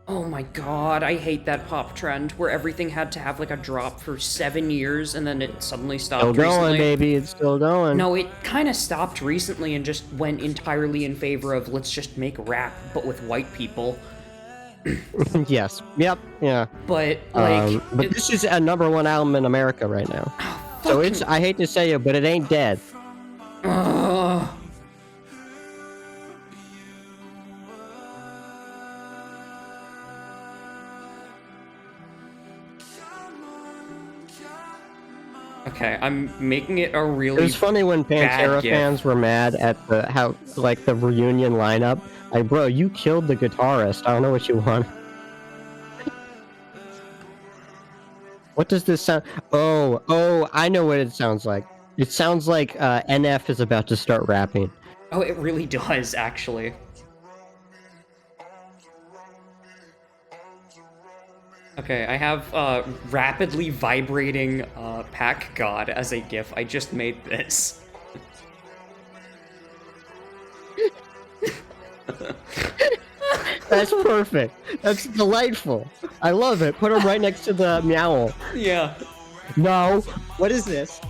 Oh my god, I hate that pop trend where everything had to have, like, a drop for 7 years and then it suddenly stopped
Still going,
recently.
baby. It's still going.
No, it kind of stopped recently and just went entirely in favor of let's just make rap, but with white people.
Yes. Yep. Yeah.
But, like...
but this is a #1 album in America right now. So it's, I hate to say it, but it ain't dead.
Okay, I'm making it a really...
It was funny when Pantera
gif.
fans were mad at the the reunion lineup. Like, bro, you killed the guitarist. I don't know what you want. What does this sound? Oh, I know what it sounds like. It sounds like NF is about to start rapping.
Oh, it really does, actually. Okay, I have rapidly vibrating pack god as a GIF. I just made this.
That's perfect. That's delightful. I love it. Put him right next to the meowl.
Yeah.
No. What is this?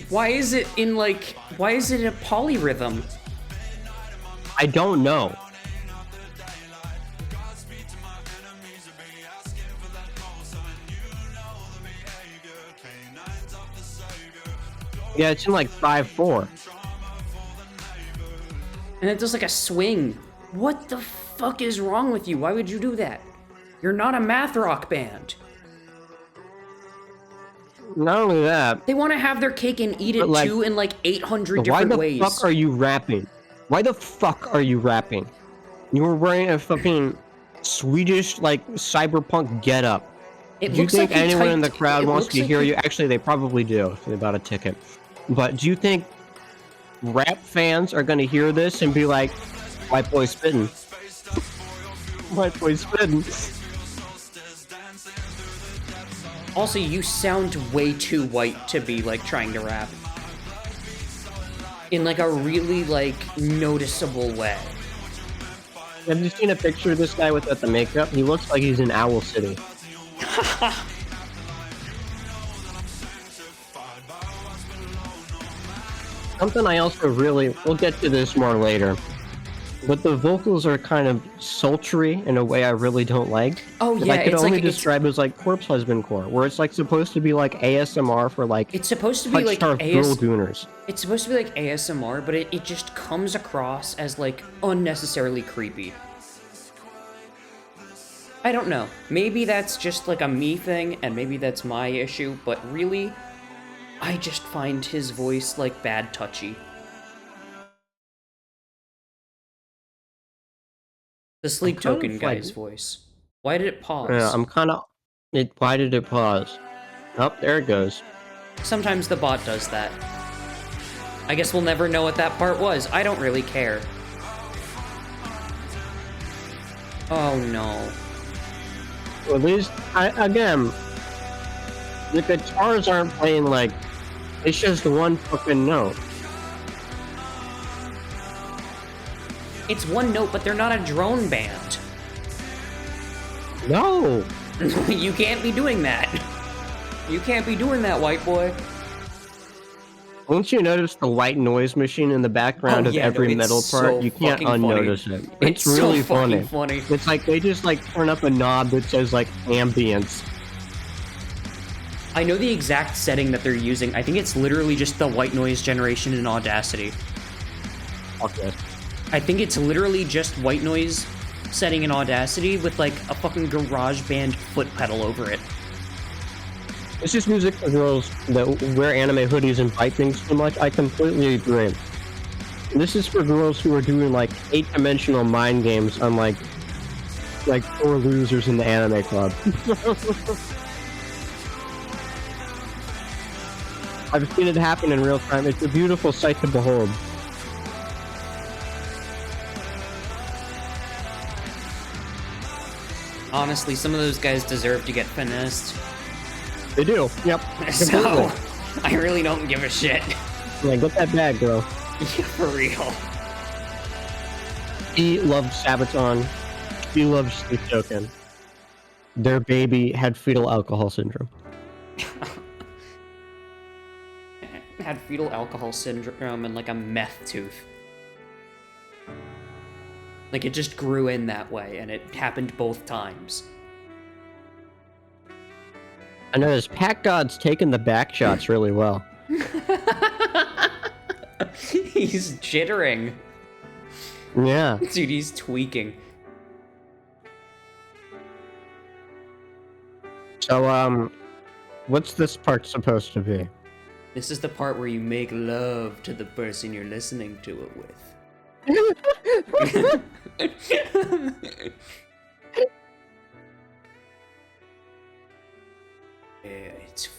Why is it in, like, why is it a polyrhythm?
I don't know. Yeah, it's in like 5/4.
And it does like a swing. What the fuck is wrong with you? Why would you do that? You're not a math rock band.
Not only that,
They want to have their cake and eat it
But, like,
too in like 800
why
different
the
ways.
fuck are you rapping? Why the fuck are you rapping? You were wearing a fucking Swedish, like, cyberpunk getup.
It
Do you
looks
think
like he
anyone in the
typed-
crowd
it
wants
looks
to
like
hear
he-
you? Actually, they probably do if they bought a ticket. But do you think rap fans are going to hear this and be like, white boy spitting? White boy spitting.
Also, you sound way too white to be like trying to rap. In like a really like noticeable way.
Have you seen a picture of this guy without the makeup? He looks like he's in Owl City. Something I also really, we'll get to this more later, but the vocals are kind of sultry in a way I really don't like.
Oh
If
yeah,
I could
it's
only
like
describe it as like corpse husband core, where it's like supposed to be like ASMR for like
it's supposed to be like
touch-starved girl gooners.
It's supposed to be like ASMR, but it just comes across as like unnecessarily creepy. I don't know. Maybe that's just like a me thing, and maybe that's my issue, but really, I just find his voice like bad touchy. The sleep
kind of,
token
like-
guy's voice. Why did it pause?
Yeah, I'm kind of. Why did it pause? Oh, there it goes.
Sometimes the bot does that. I guess we'll never know what that part was. I don't really care. Oh no.
Well, at least, again, the guitars aren't playing like, it's just one fucking note.
It's one note, but they're not a drone band.
No!
You can't be doing that. You can't be doing that, white boy.
Won't you notice the white noise machine in the background
Oh,
of
yeah, no,
every
it's
metal
so
part? You can't
fucking funny.
unnotice it.
It's
It's really
so fucking funny.
It's like they just like turn up a knob that says like ambience.
I know the exact setting that they're using. I think it's literally just the white noise generation in Audacity.
Okay.
I think it's literally just white noise setting in Audacity with like a fucking garage band foot pedal over it.
It's just music for girls that wear anime hoodies and bite things too much. I completely agree. And this is for girls who are doing like 8-dimensional mind games on like poor losers in the anime club. I've seen it happen in real time. It's a beautiful sight to behold.
Honestly, some of those guys deserve to get finessed.
They do. Yep.
So,
Completely.
I really don't give a shit.
Yeah, get that bag, girl.
For real.
He loved Sabaton. He loved Sleep Token. Their baby had fetal alcohol syndrome.
Had fetal alcohol syndrome and like a meth tooth. Like it just grew in that way, and it happened both times.
I know this Pack God's taking the back shots really well.
He's jittering.
Yeah.
Dude, he's tweaking.
So, what's this part supposed to be?
This is the part where you make love to the person you're listening to it with. It's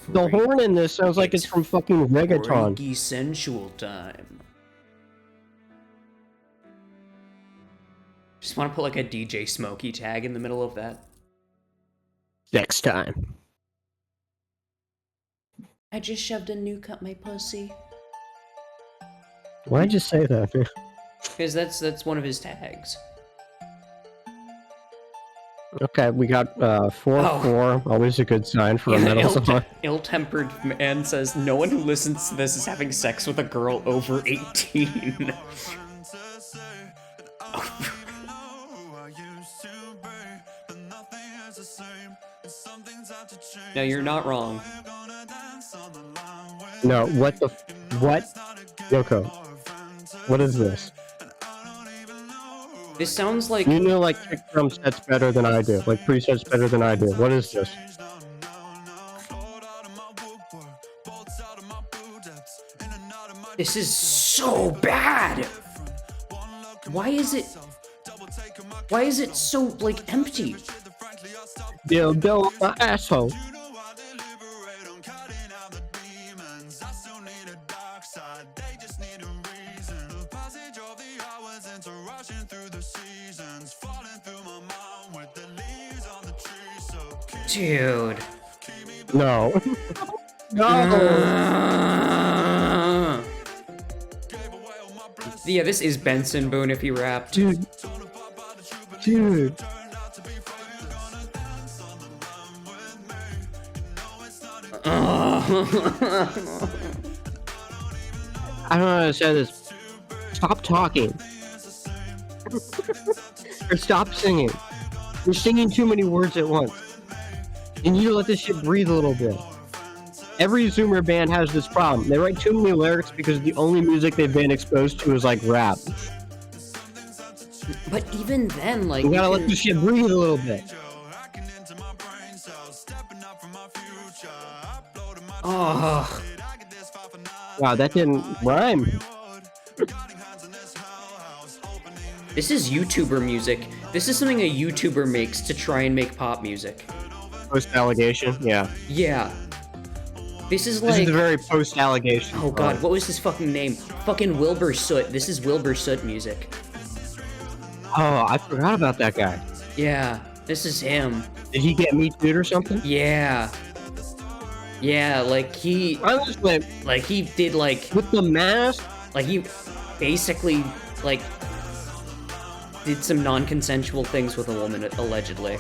The horn in this sounds like it's from fucking reggaeton.
freaky sensual time. Just want to put like a DJ Smokey tag in the middle of that.
Next time.
I just shoved a nuke up my pussy.
Why'd you say that?
Because that's one of his tags.
Okay, we got 4-4. Always a good sign for a metal song.
Ill-tempered man says, no one who listens to this is having sex with a girl over 18. No, you're not wrong.
No, what? Yoko, what is this?
This sounds like...
You know, like, kick drum sets better than I do. Like, presets better than I do. What is this?
This is so bad! Why is it so, like, empty?
Dildo my asshole.
Dude.
No. No.
Yeah, this is Benson Boone if he rapped.
Dude. I don't know how to say this. Stop talking. Or stop singing. You're singing too many words at once. You need to let this shit breathe a little bit. Every Zoomer band has this problem. They write too many lyrics because the only music they've been exposed to is like rap.
But even then, like...
You gotta let this shit breathe a little bit.
Oh.
Wow, that didn't rhyme.
This is YouTuber music. This is something a YouTuber makes to try and make pop music.
Post-allegation? Yeah.
Yeah. This is like...
This is the very post-allegation.
Oh god, what was his fucking name? Fucking Wilbur Soot. This is Wilbur Soot music.
Oh, I forgot about that guy.
Yeah, this is him.
Did he get Me Too'd or something?
Yeah. Yeah, like he...
Honestly,
like he did like...
with the mask?
Like he basically, like... did some non-consensual things with a woman, allegedly.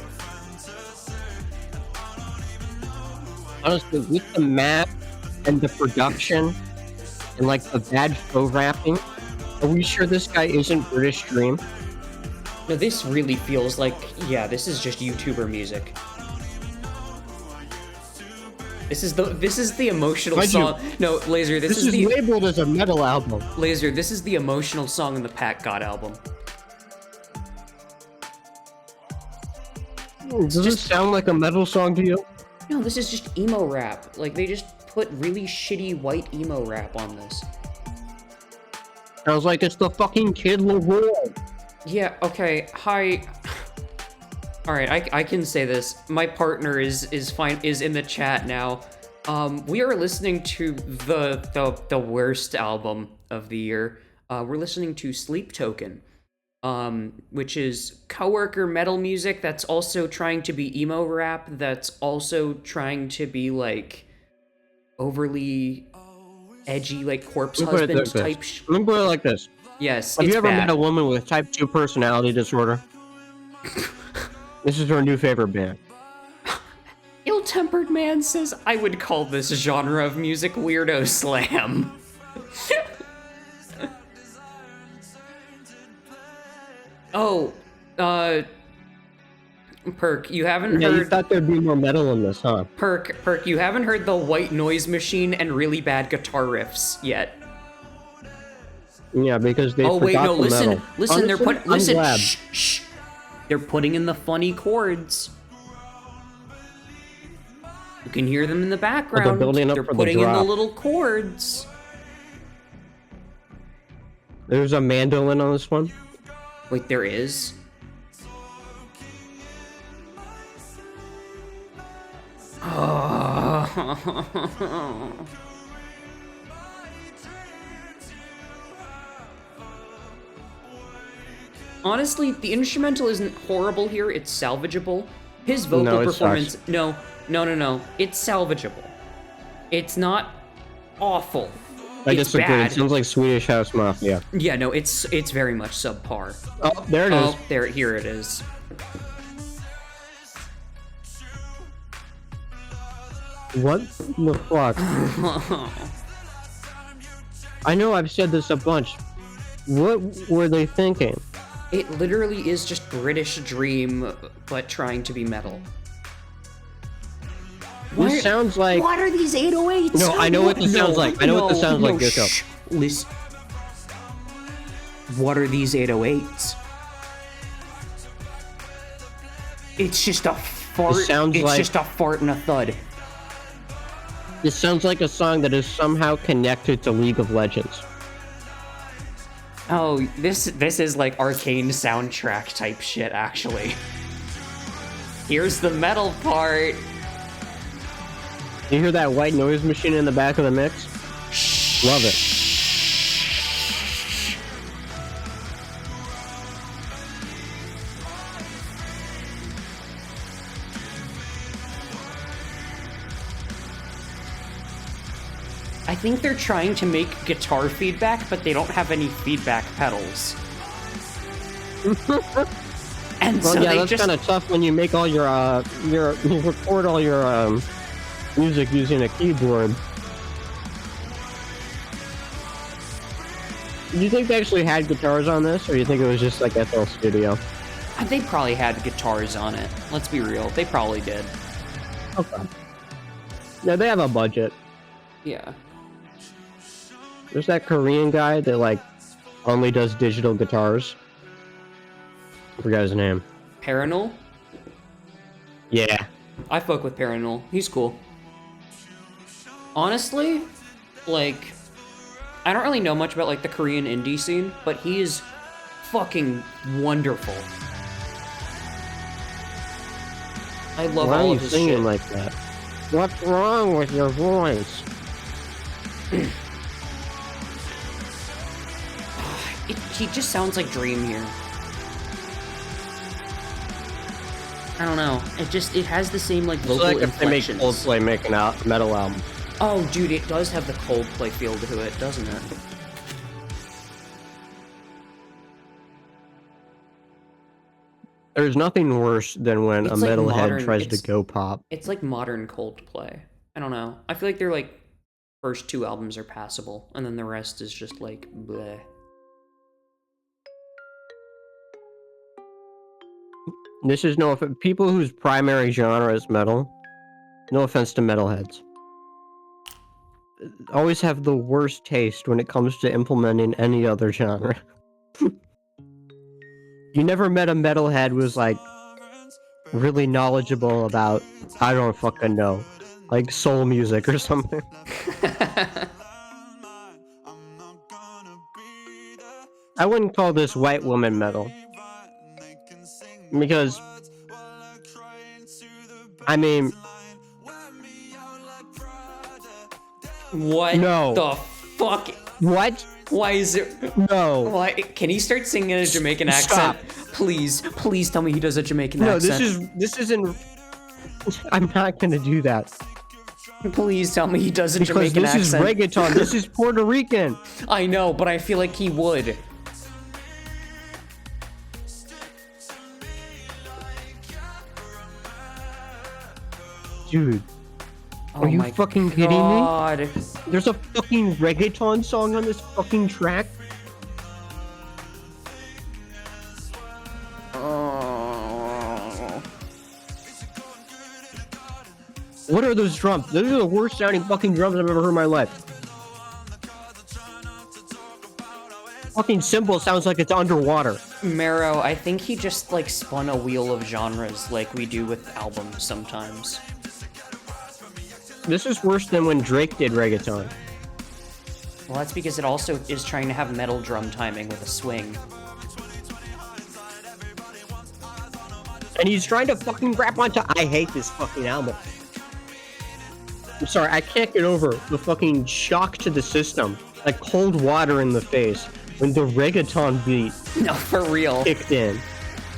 Honestly, with the mask and the production and like the bad faux rapping, are we sure this guy isn't British Dream?
No, this really feels like, yeah, this is just YouTuber music. This is the emotional song. No, Laser, this is the
labeled as a metal album.
Laser, this is the emotional song on the Pat God album.
Does this sound like a metal song to you?
No, this is just emo rap. Like, they just put really shitty white emo rap on this.
Sounds like it's the fucking Kid Laroi.
Yeah, okay, hi. Alright, I can say this. My partner is in the chat now. We are listening to the worst album of the year. We're listening to Sleep Token, which is coworker metal music that's also trying to be emo rap, that's also trying to be like overly edgy, like Corpse Husband type shit.
Let me put it like this.
Yes,
Have you ever
bad.
met a woman with type 2 personality disorder? This is her new favorite band.
Ill-tempered man says, I would call this genre of music weirdo slam. Oh, Perk, you haven't heard...
you thought there'd be more metal in this, huh?
Perk, you haven't heard the white noise machine and really bad guitar riffs yet.
Yeah, because they
Oh wait, no, listen,
metal.
listen,
Honestly, I'm glad.
shh. They're putting in the funny chords. You can hear them in the background.
they're building up
They're
for the
putting in the
drop.
little chords.
There's a mandolin on this one.
Wait, there is? Oh. Honestly, the instrumental isn't horrible here, it's salvageable. His vocal performance...
Sucks.
No. It's salvageable. It's not awful.
I
It's
disagree.
bad.
It sounds like Swedish House Mafia.
Yeah, no, it's very much subpar.
Oh, there it is.
Oh, here it is.
What the fuck? I know I've said this a bunch. What were they thinking?
It literally is just British Dream, but trying to be metal.
This sounds like...
What are these 808s?
No, I know what this sounds like. I know what this sounds like, Gusho.
Shh. Listen. What are these 808s? It's just a fart.
This sounds
it's
like...
just a fart and a thud.
This sounds like a song that is somehow connected to League of Legends.
Oh, this is like Arcane soundtrack type shit, actually. Here's the metal part.
You hear that white noise machine in the back of the mix? Love it.
I think they're trying to make guitar feedback, but they don't have any feedback pedals. And
Well,
so
yeah,
they
that's
just...
kind of tough when you make all you record all your music using a keyboard. Do you think they actually had guitars on this, or do you think it was just like FL Studio?
They probably had guitars on it. Let's be real. They probably did.
Okay. Yeah, they have a budget.
Yeah.
There's that Korean guy that like only does digital guitars. I forgot his name.
Paranol?
Yeah.
I fuck with Paranol. He's cool. Honestly, like, I don't really know much about like the Korean indie scene, but he is fucking wonderful. I love
Why
all
are
of
you
his
singing
shit.
like that? What's wrong with your voice?
He just sounds like Dream here. I don't know. It has the same like
It's
vocal
like if they make
inflections.
Coldplay make an metal album.
Oh, dude, it does have the Coldplay feel to it, doesn't it?
There's nothing worse than when
It's
a
like
metalhead
modern-
tries to
it's-
go pop.
It's like modern Coldplay. I don't know. I feel like their like first two albums are passable, and then the rest is just like bleh.
This is no people whose primary genre is metal. No offense to metalheads. Always have the worst taste when it comes to implementing any other genre. You never met a metalhead who was like really knowledgeable about, I don't fucking know, like soul music or something. I wouldn't call this white woman metal. Because, I mean...
What
No.
the fuck?
What?
Why is it?
No.
Why? Can he start singing in a Jamaican
Stop.
accent? Please tell me he does a Jamaican
No,
accent.
this isn't... I'm not gonna do that.
Please tell me he does a
Because
Jamaican
this is
accent.
reggaeton, this is Puerto Rican.
I know, but I feel like he would.
Dude,
Oh
are you
my
fucking kidding me?
God.
There's a fucking reggaeton song on this fucking track?
Oh.
What are those drums? Those are the worst sounding fucking drums I've ever heard in my life. Fucking cymbal sounds like it's underwater.
Marrow, I think he just like spun a wheel of genres like we do with albums sometimes.
This is worse than when Drake did reggaeton.
Well, that's because it also is trying to have metal drum timing with a swing.
And he's trying to fucking rap onto. I hate this fucking album. I'm sorry, I can't get over the fucking shock to the system, like cold water in the face, when the reggaeton beat
No, for real.
kicked in.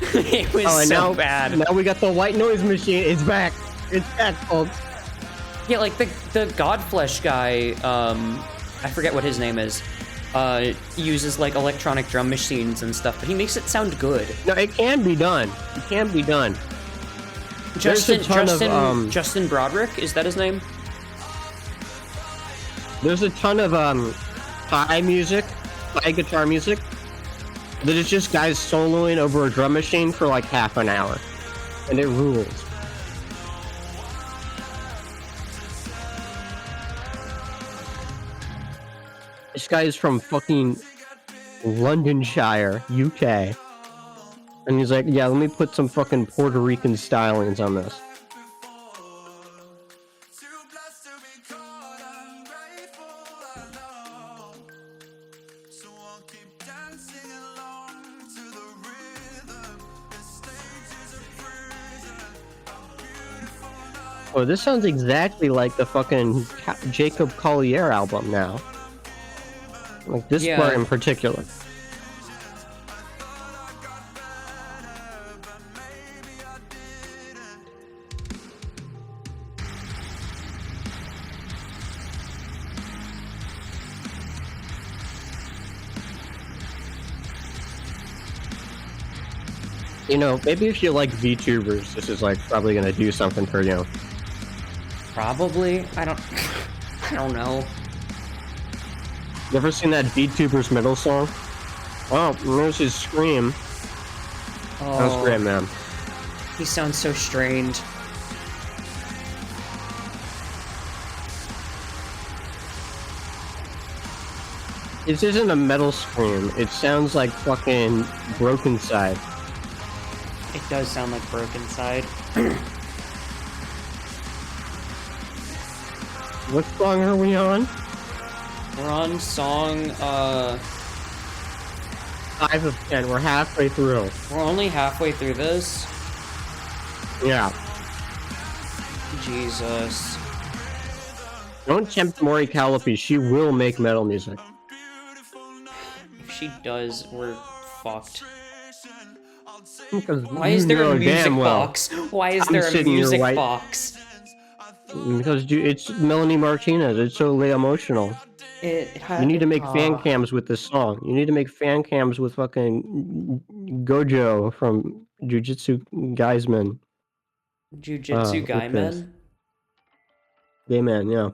It was
and
so bad.
Now we got the white noise machine. It's back. It's back, folks.
Yeah, like the Godflesh guy, I forget what his name is, uses like electronic drum machines and stuff, but he makes it sound good.
No, it can be done. It can be done.
Justin
Justin
Broderick, is that his name?
There's a ton of thigh guitar music, that is just guys soloing over a drum machine for like half an hour, and it rules. This guy is from fucking Londonshire, UK, and he's like, yeah, let me put some fucking Puerto Rican stylings on this. Oh, this sounds exactly like the fucking Jacob Collier album now. Like this part in particular. You know, maybe if you like VTubers, this is like probably gonna do something for you.
Probably. I don't know.
You ever seen that VTubers middle song? Oh, there's his scream.
Oh,
That was great, man.
He sounds so strained.
This isn't a metal scream. It sounds like fucking Broken Side.
It does sound like Broken Side.
What song are we on?
We're on song,
5 of 10. We're halfway through.
we're only halfway through this.
Yeah.
Jesus.
Don't tempt Mori Calliope. She will make metal music.
If she does, we're fucked.
Because
Why is there a music
damn well.
box? Why is
I'm
there a
sitting here
music
white-
box?
Because dude, it's Melanie Martinez. It's so emotional. You need to make fan cams with this song. You need to make fan cams with fucking Gojo from Jujutsu Kaisen.
Jujutsu
with
Guy
this.
Men?
Gay man, yeah.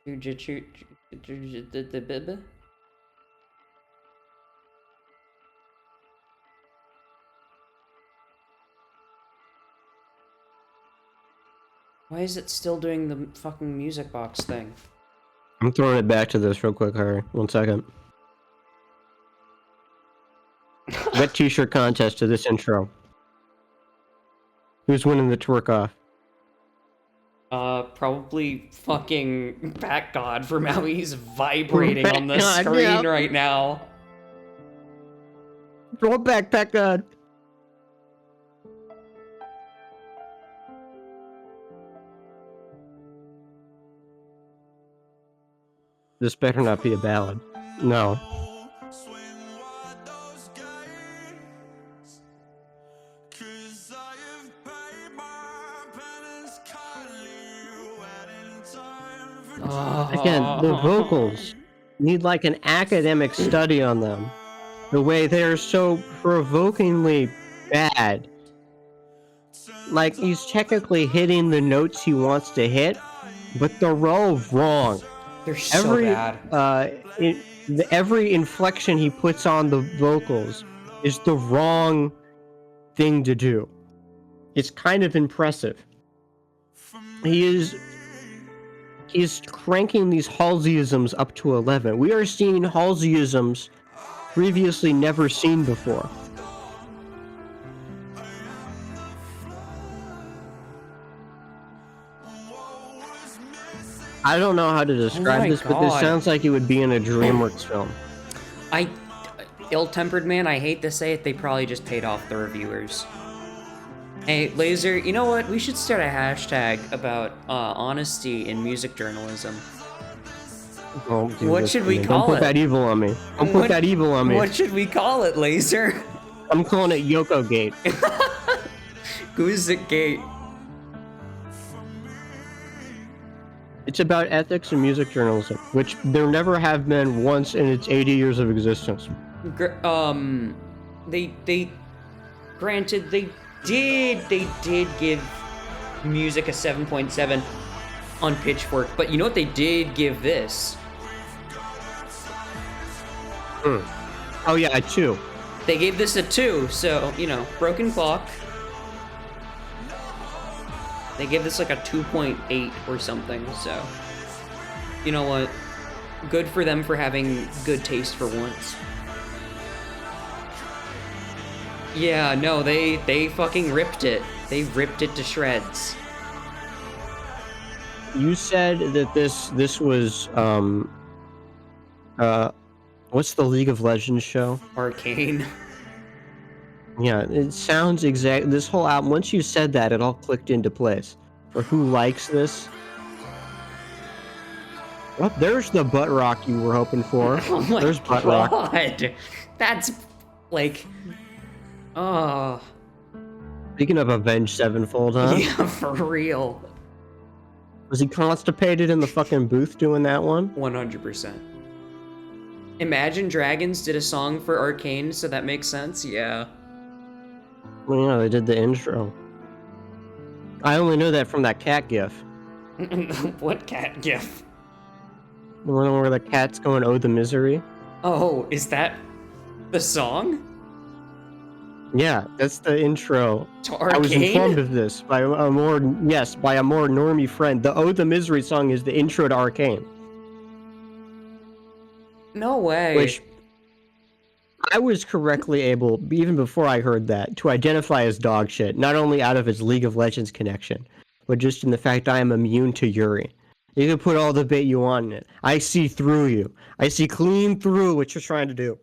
Jujutsu... Why is it still doing the fucking music box thing?
I'm throwing it back to this real quick, Harry. 1 second. Wet t-shirt contest to this intro. Who's winning the twerk off?
Probably fucking Pack God from how he's vibrating on the
Pack God,
screen
yeah.
right now.
Throw it back, Pack God. This better not be a ballad. No. Again, the vocals need like an academic study on them. The way they're so provokingly bad. Like, he's technically hitting the notes he wants to hit, but they're all wrong.
They're so bad.
Every inflection he puts on the vocals is the wrong thing to do. It's kind of impressive. He's cranking these Halseyisms up to 11. We are seeing Halseyisms previously never seen before. I don't know how to describe
my
this, but this
God.
sounds like it would be in a DreamWorks film.
Ill-tempered man, I hate to say it, they probably just paid off the reviewers. Hey, Laser, you know what? We should start a hashtag about honesty in music journalism.
Oh, dude,
What
this-
should we
Don't
call
put
it?
that evil on me. Don't put that evil on me.
What should we call it, Laser?
I'm calling it Yoko Gate.
Gusicast.
It's about ethics in music journalism, which there never have been once in its 80 years of existence.
Granted, they did give music a 7.7 on Pitchfork, but you know what they did give this?
Oh yeah, a 2.
They gave this a 2, so, you know, broken clock. They gave this like a 2.8 or something, so. You know what? Good for them for having good taste for once. Yeah, no, they fucking ripped it. They ripped it to shreds.
You said that this was what's the League of Legends show?
Arcane.
Yeah, it sounds exact. This whole album, once you said that, it all clicked into place. For who likes this? Well, there's the butt rock you were hoping for.
Oh my
There's butt rock.
God. That's like, oh.
Speaking of Avenged Sevenfold, huh?
Yeah, for real.
Was he constipated in the fucking booth doing that one?
100%. Imagine Dragons did a song for Arcane, so that makes sense? Yeah.
Well, yeah, they did the intro. I only know that from that cat gif.
What cat gif?
The one where the cat's going, "Oh, the misery."
Oh, is that the song?
Yeah, that's the intro.
To
I was informed
Arcane?
of this by a more normie friend. The "Oh, the misery" song is the intro to Arcane,
No way.
which I was correctly able, even before I heard that, to identify as dog shit. Not only out of its League of Legends connection, but just in the fact I am immune to Yuri. You can put all the bait you want in it. I see through you. I see clean through what you're trying to do.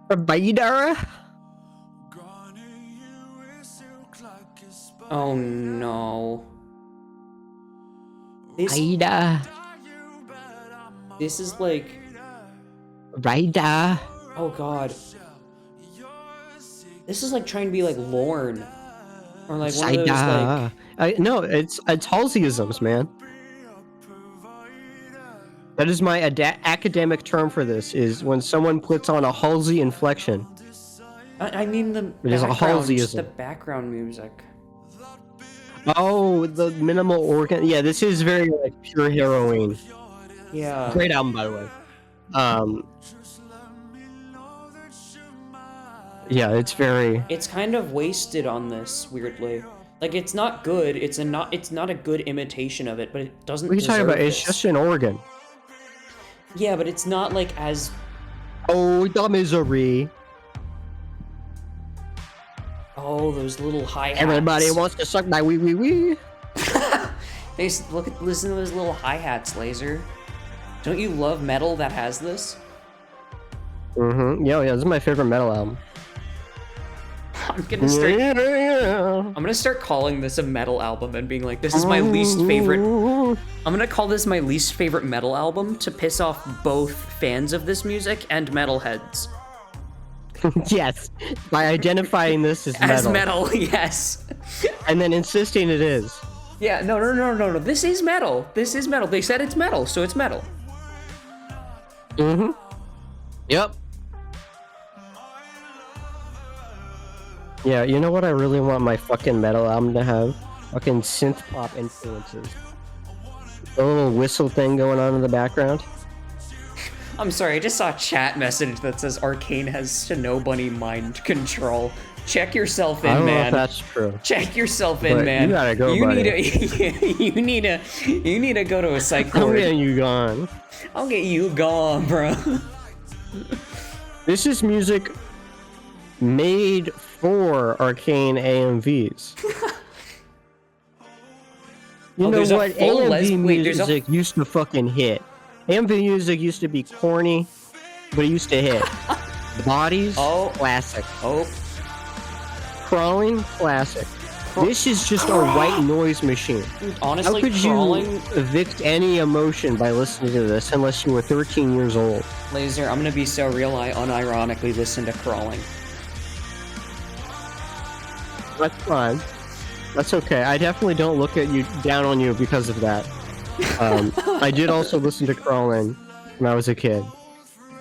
Provider.
Oh no. This,
Ida.
this is like,
Rida.
oh god. This is like trying to be like Lorne. Or like one of those like,
No, it's Halseyisms, man. That is my academic term for this, is when someone puts on a Halsey inflection.
I mean the
It is a
background,
Halseyism.
just the background music.
Oh, the minimal organ. Yeah, this is very like pure heroine.
Yeah.
Great album, by the way. Yeah, it's very.
It's kind of wasted on this, weirdly. Like it's not good. It's not a good imitation of it, but it doesn't.
What are you talking about?
deserve
It's
this.
just an organ.
Yeah, but it's not like as.
Oh, the misery.
Oh, those little hi-hats.
Everybody wants to suck my wee wee wee.
Listen to those little hi-hats, Laser. Don't you love metal that has this?
Mm-hmm. Yeah, this is my favorite metal album.
I'm gonna start calling this a metal album and being like, this is my least favorite. I'm gonna call this my least favorite metal album to piss off both fans of this music and metalheads.
Yes, by identifying this as metal.
As metal, yes.
And then insisting it is.
Yeah, no. This is metal. This is metal. They said it's metal, so it's metal.
Mm-hmm. Yep. Yeah, you know what I really want my fucking metal album to have? Fucking synth pop influences. A little whistle thing going on in the background.
I'm sorry, I just saw a chat message that says Arcane has Shinobunny mind control. Check yourself in,
I don't know
man.
if that's true.
Check yourself in,
But
man.
you gotta go,
you
buddy.
need to go to a psych
I'm
ward.
getting you gone.
I'll get you gone, bro.
This is music made for Arcane AMVs. You know what? AMV music used to fucking hit. AMV music used to be corny, but it used to hit. Bodies, classic. Crawling, classic. This is just a white noise machine.
Honestly,
how could you evict any emotion by listening to this unless you were 13 years old?
Laser, I'm gonna be so real, I unironically listen to Crawling.
That's fine. That's okay. I definitely don't look at you down on you because of that. I did also listen to Crawling when I was a kid.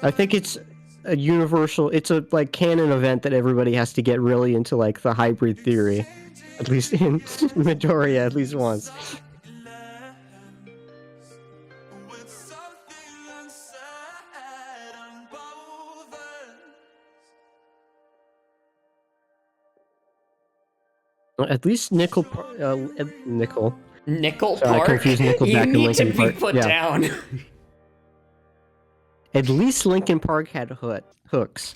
I think it's a universal, it's a like canon event that everybody has to get really into, like the hybrid theory. At least in Midoriya, at least once. At least Nickel.
Nickel
Sorry,
Park?
I confused Nickelback
You
and
need
Linkin
to
Park.
be put down.
At least Linkin Park had hooks.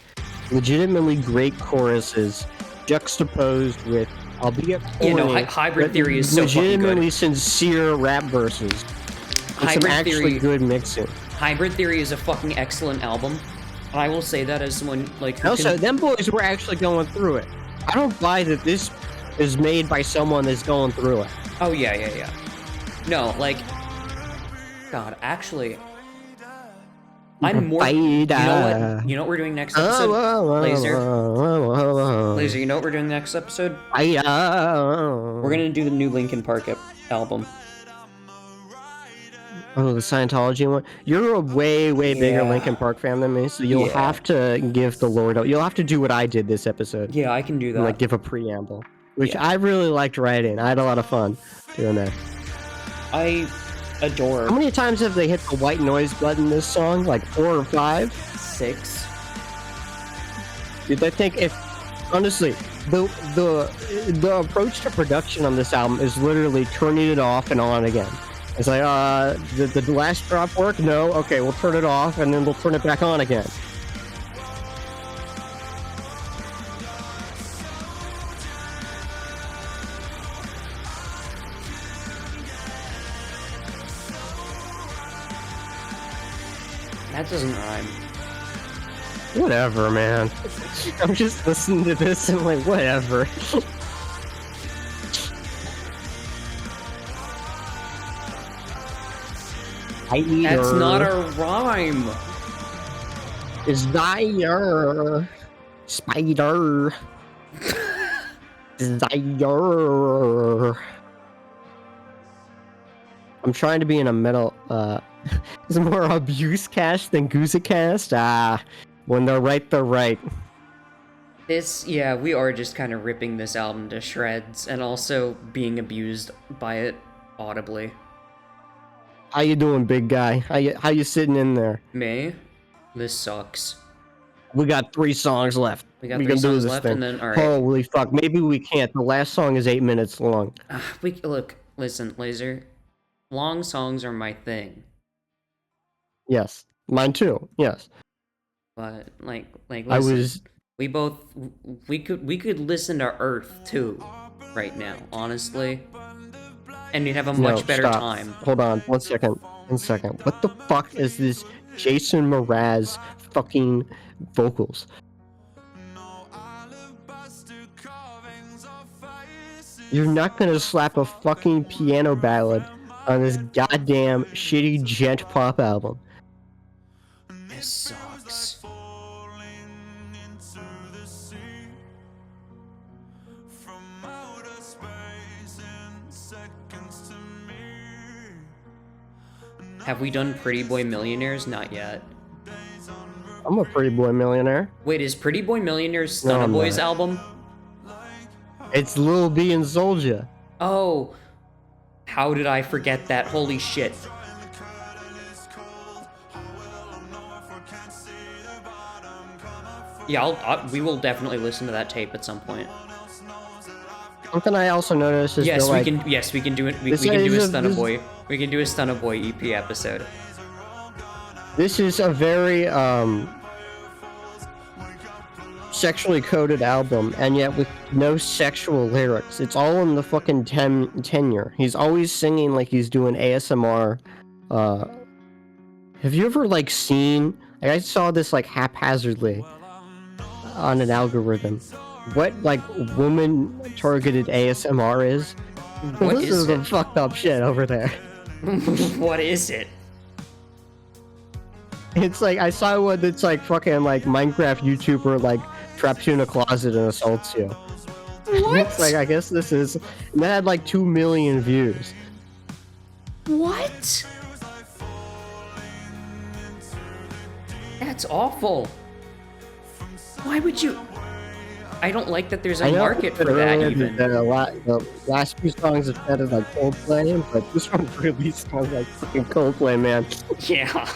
Legitimately great choruses, juxtaposed with, albeit corny,
Hybrid Theory is so fucking good.
Legitimately sincere rap verses. And some actually good mixing.
Hybrid Theory is a fucking excellent album. And I will say that as someone, like...
Also, them boys were actually going through it. I don't buy that this is made by someone that's going through it.
Oh, yeah. No, like... God, actually... I'm more... You know what we're doing next episode? Laser, you know what we're doing next episode? We're gonna do the new Linkin Park album.
Oh, the Scientology one? You're a way bigger Linkin Park fan than me, so you'll have to give the Lord... You'll have to do what I did this episode.
Yeah, I can do that.
And, like, give a preamble. Which I really liked writing. I had a lot of fun doing that.
I adore...
How many times have they hit the white noise button in this song? Like 4 or 5?
6.
Dude, I think if... Honestly, the approach to production on this album is literally turning it off and on again. It's like, did the last drop work? No? Okay, we'll turn it off and then we'll turn it back on again.
That doesn't rhyme.
Whatever, man. I'm just listening to this and like, whatever.
That's not a rhyme.
Desire. Spider. Desire. I'm trying to be in a metal, it's more abuse cast than Gusicast. When they're right, they're right.
We are just kind of ripping this album to shreds and also being abused by it audibly.
How you doing, big guy? How you sitting in there?
Me? This sucks.
We got 3 songs left.
We got 3 songs left, and then alright.
Holy fuck! Maybe we can't. The last song is 8 minutes long.
Look, listen, Laser. Long songs are my thing.
Yes, mine too. Yes.
But listen, we could listen to Earth too, right now, honestly. And you'd have a much better time.
Hold on, 1 second. 1 second. What the fuck is this Jason Mraz fucking vocals? You're not gonna slap a fucking piano ballad on this goddamn shitty gent pop album.
This sucks. Have we done Pretty Boy Millionaires? Not yet.
I'm a Pretty Boy Millionaire.
Wait, is Pretty Boy Millionaires Stunna Boy's album?
It's Lil B and Soulja.
Oh. How did I forget that? Holy shit. Yeah, we will definitely listen to that tape at some point.
Something I also noticed is
we can do it. We can do a Stunna Boy. We can do a Stunna Boy EP episode.
This is a very sexually coded album, and yet with no sexual lyrics. It's all in the fucking tenure. He's always singing like he's doing ASMR. Have you ever like seen? Like, I saw this like haphazardly on an algorithm. What like woman targeted ASMR is?
What
This
is
is some fucked up shit over there.
What is it?
It's like I saw one that's like fucking like Minecraft YouTuber like traps you in a closet and assaults you.
What?
It's like I guess this is. And that had like 2 million views.
What? That's awful. Why would you? I don't like that there's a market for that even.
The last few songs have sounded like Coldplay, but this one really sounds like fucking Coldplay, man.
Yeah.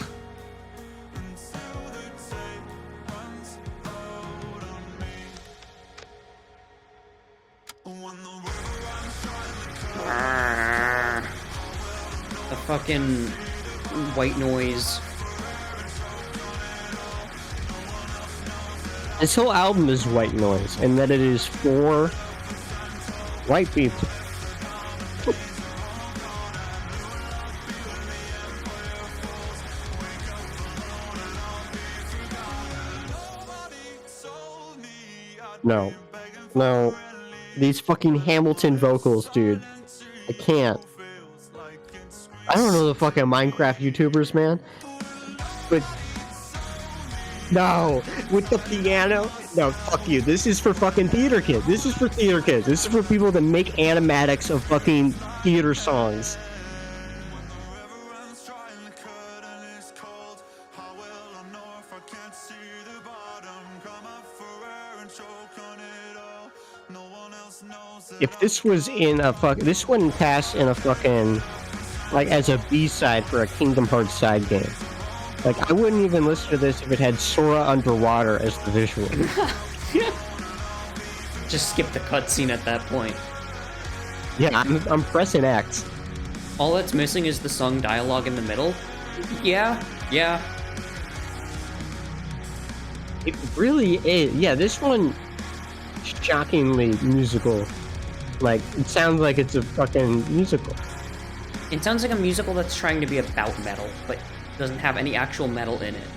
The fucking white noise.
This whole album is white noise, and that it is for white people. No. No. These fucking Hamilton vocals, dude. I can't. I don't know the fucking Minecraft YouTubers, man. But... No! With the piano? No, fuck you. This is for fucking theater kids. This is for theater kids. This is for people that make animatics of fucking theater songs. If this was in a this wouldn't pass in a fucking, like, as a B-side for a Kingdom Hearts side game. Like, I wouldn't even listen to this if it had Sora underwater as the visual.
Just skip the cutscene at that point.
Yeah, I'm pressing X.
All that's missing is the sung dialogue in the middle. Yeah.
It really is. Yeah, this one, shockingly musical. Like, it sounds like it's a fucking musical.
It sounds like a musical that's trying to be about metal, but doesn't have any actual metal in it.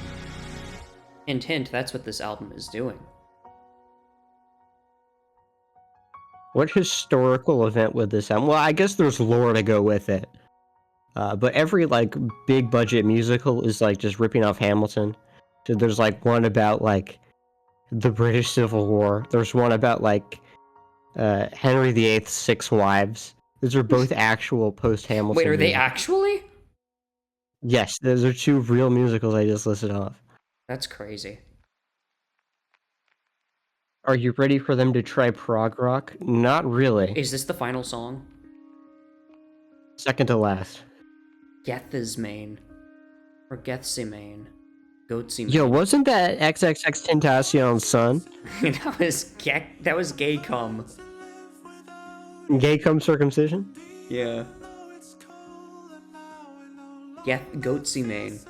Hint, hint, that's what this album is doing.
What historical event would this have? Well, I guess there's lore to go with it. But every, like, big budget musical is, like, just ripping off Hamilton. So there's, like, one about, like, the British Civil War. There's one about, like, Henry VIII's 6 wives. Those are both actual post-Hamilton.
Wait, are they
musicals.
actually?
Yes, those are 2 real musicals I just listed off.
That's crazy.
Are you ready for them to try prog rock? Not really.
Is this the final song?
Second to last.
Gethsemane. Or Gethsemane. Goatsemane.
Yo, wasn't that XXX Tentacion's son?
that was gay cum.
Gay cum circumcision?
Yeah. Goatsemane.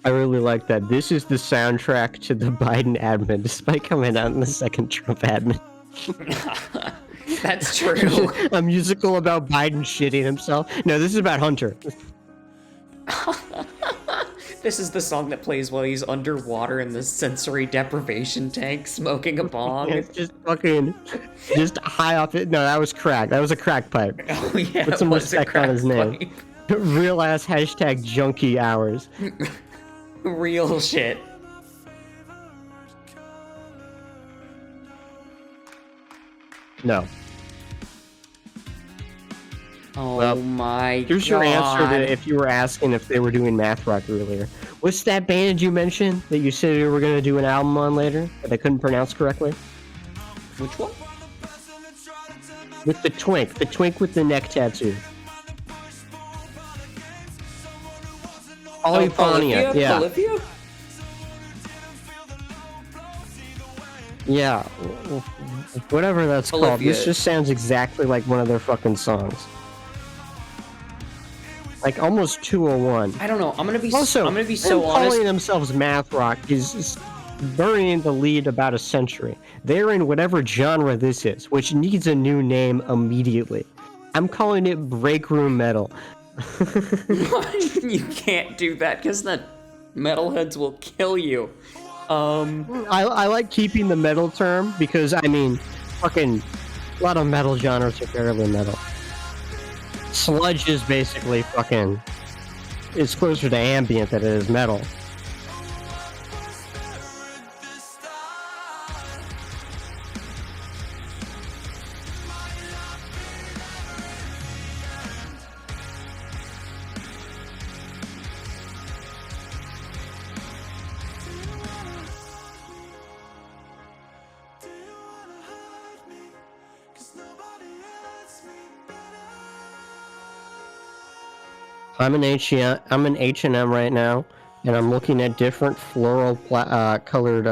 I really like that. This is the soundtrack to the Biden admin, despite coming out in the second Trump admin.
That's true.
A musical about Biden shitting himself. No, this is about Hunter.
This is the song that plays while he's underwater in the sensory deprivation tank smoking a bong.
It's just fucking, just high off it. No, that was crack. That was a crack pipe.
Oh yeah,
Put some
it was
respect on his name. Real ass hashtag junkie hours.
Real shit.
No.
Oh
Well,
my god.
Here's your answer to if you were asking if they were doing math rock earlier. What's that band you mentioned that you said you were going to do an album on later that I couldn't pronounce correctly?
Which one?
With the twink with the neck tattoo. Polyphonia, yeah.
Polyphia?
Yeah, whatever that's called.
Olivia.
This just sounds exactly like one of their fucking songs. like almost 201.
I don't know. I'm gonna be
Also,
I'm gonna be so
them
honest.
calling themselves math rock is burying the lead about a century. They're in whatever genre this is, which needs a new name immediately. I'm calling it break room metal.
You can't do that because the metalheads will kill you.
I like keeping the metal term because I mean, fucking a lot of metal genres are barely metal. Sludge is basically fucking. It's closer to ambient than it is metal. I'm in H&M right now, and I'm looking at different floral colored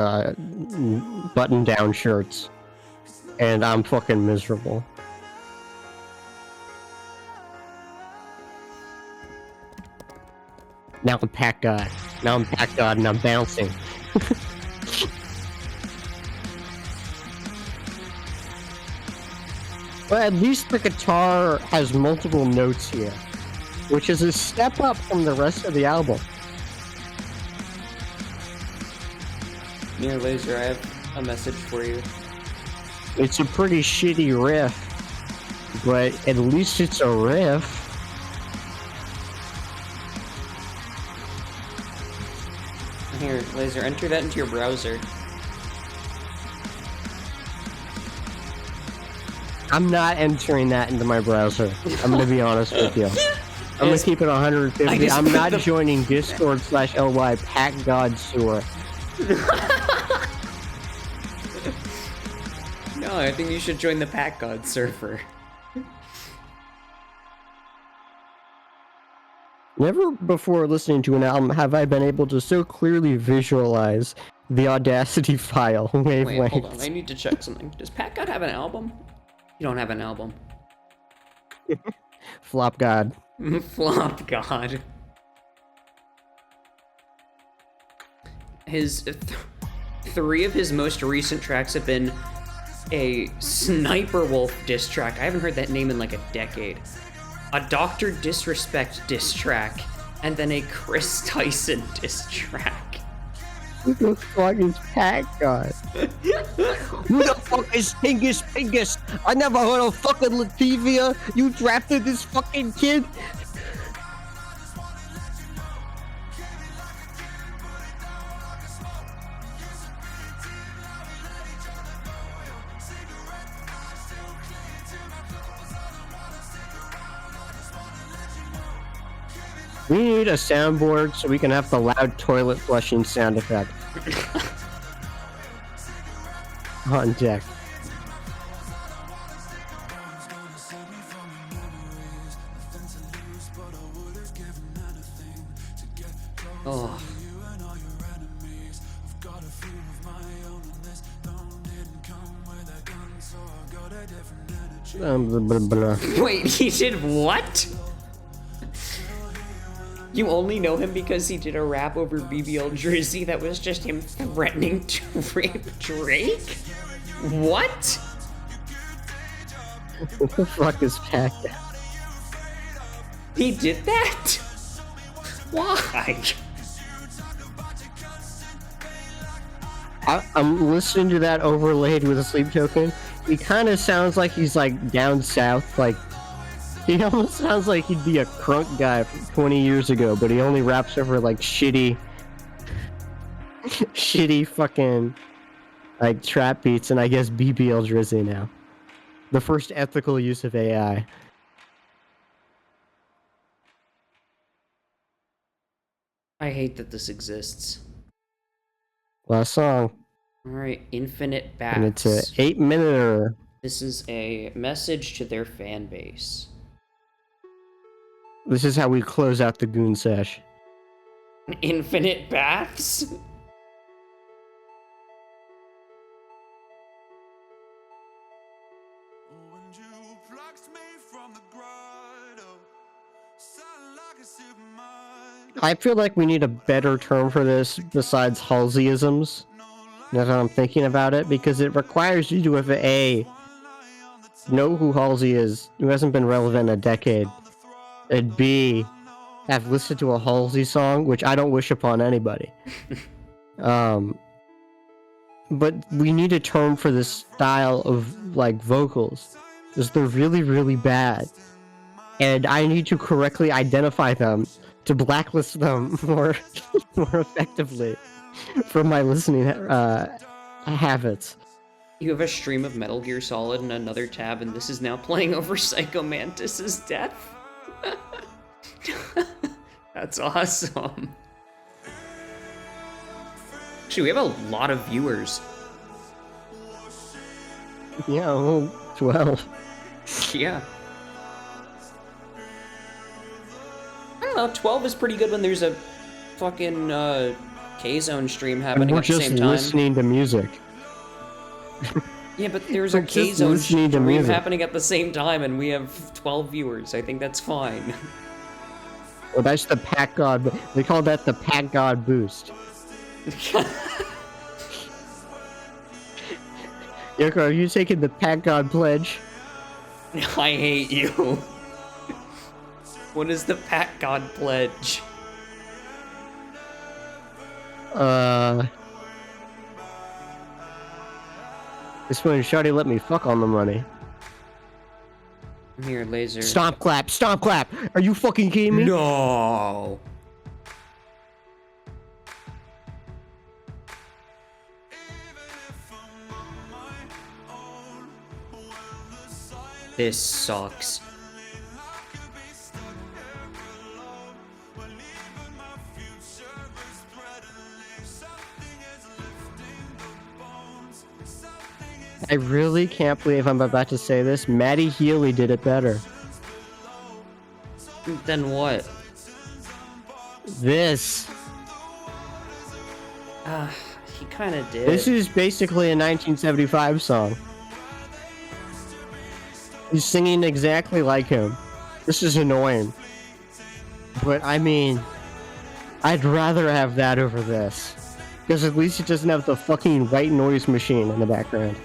button-down shirts, and I'm fucking miserable. Now I'm Pack God. Now I'm Pack God, and I'm bouncing. But at least the guitar has multiple notes here, which is a step up from the rest of the album.
Near Laser, I have a message for you.
It's a pretty shitty riff, but at least it's a riff.
Here, Laser, enter that into your browser.
I'm not entering that into my browser. I'm gonna be honest with you. I'm gonna keep it 150. I'm not joining Discord/ly Pack God Sewer.
No, I think you should join the Pack God server.
Never before listening to an album have I been able to so clearly visualize the Audacity file wavelength.
Wait, hold on. I need to check something. Does Pack God have an album? You don't have an album.
Flop God.
Flop God. His three of his most recent tracks have been a Sniper Wolf diss track. I haven't heard that name in like a decade. A Dr. Disrespect diss track, and then a Chris Tyson diss track.
Who the fuck is Pack God? Who the fuck is Pingus Pingus? I never heard of fucking Latvia. You drafted this fucking kid? We need a soundboard so we can have the loud toilet flushing sound effect. On deck.
Oh.
Blah, blah.
Wait, he did what? You only know him because he did a rap over BBL Drizzy that was just him threatening to rape Drake? What?
What the fuck is Pack God?
He did that? Why?
I'm listening to that overlaid with a sleep token. He kind of sounds like he's like down south, like he almost sounds like he'd be a crunk guy from 20 years ago, but he only raps over like shitty fucking like trap beats, and I guess BBL Drizzy now. The first ethical use of AI.
I hate that this exists.
Last song,
Alright, Infinite
and it's
Baths.
a 8-minute.
This is a message to their fan base.
This is how we close out the Goon Sesh.
Infinite Baths?
When you plucked me from the grotto,
I feel like we need a better term for this besides Halseyisms. Now that I'm thinking about it, because it requires you to have know who Halsey is, who hasn't been relevant in a decade, and B, have listened to a Halsey song, which I don't wish upon anybody. But we need a term for this style of like vocals, because they're really, really bad, and I need to correctly identify them to blacklist them more effectively from my listening habits.
You have a stream of Metal Gear Solid in another tab, and this is now playing over Psycho Mantis's death? That's awesome. Actually, we have a lot of viewers.
Yeah, well, 12.
Yeah. I don't know, 12 is pretty good when there's a fucking K-Zone stream happening at the same time.
We're just listening to music.
Yeah, but there's a K-Zone stream happening at the same time, and we have 12 viewers. I think that's fine.
Well, that's the Pack God. They call that the Pack God boost. Yoko, are you taking the Pack God pledge?
I hate you. What is the Pack God pledge?
This one, Shawty let me fuck on the money.
Here, laser.
Stomp clap, stomp clap! Are you fucking kidding me?
No! This sucks.
I really can't believe I'm about to say this. Matty Healy did it better.
Then what?
This.
He kinda did.
This is basically a 1975 song. He's singing exactly like him. This is annoying. But I mean, I'd rather have that over this. Because at least it doesn't have the fucking white noise machine in the background.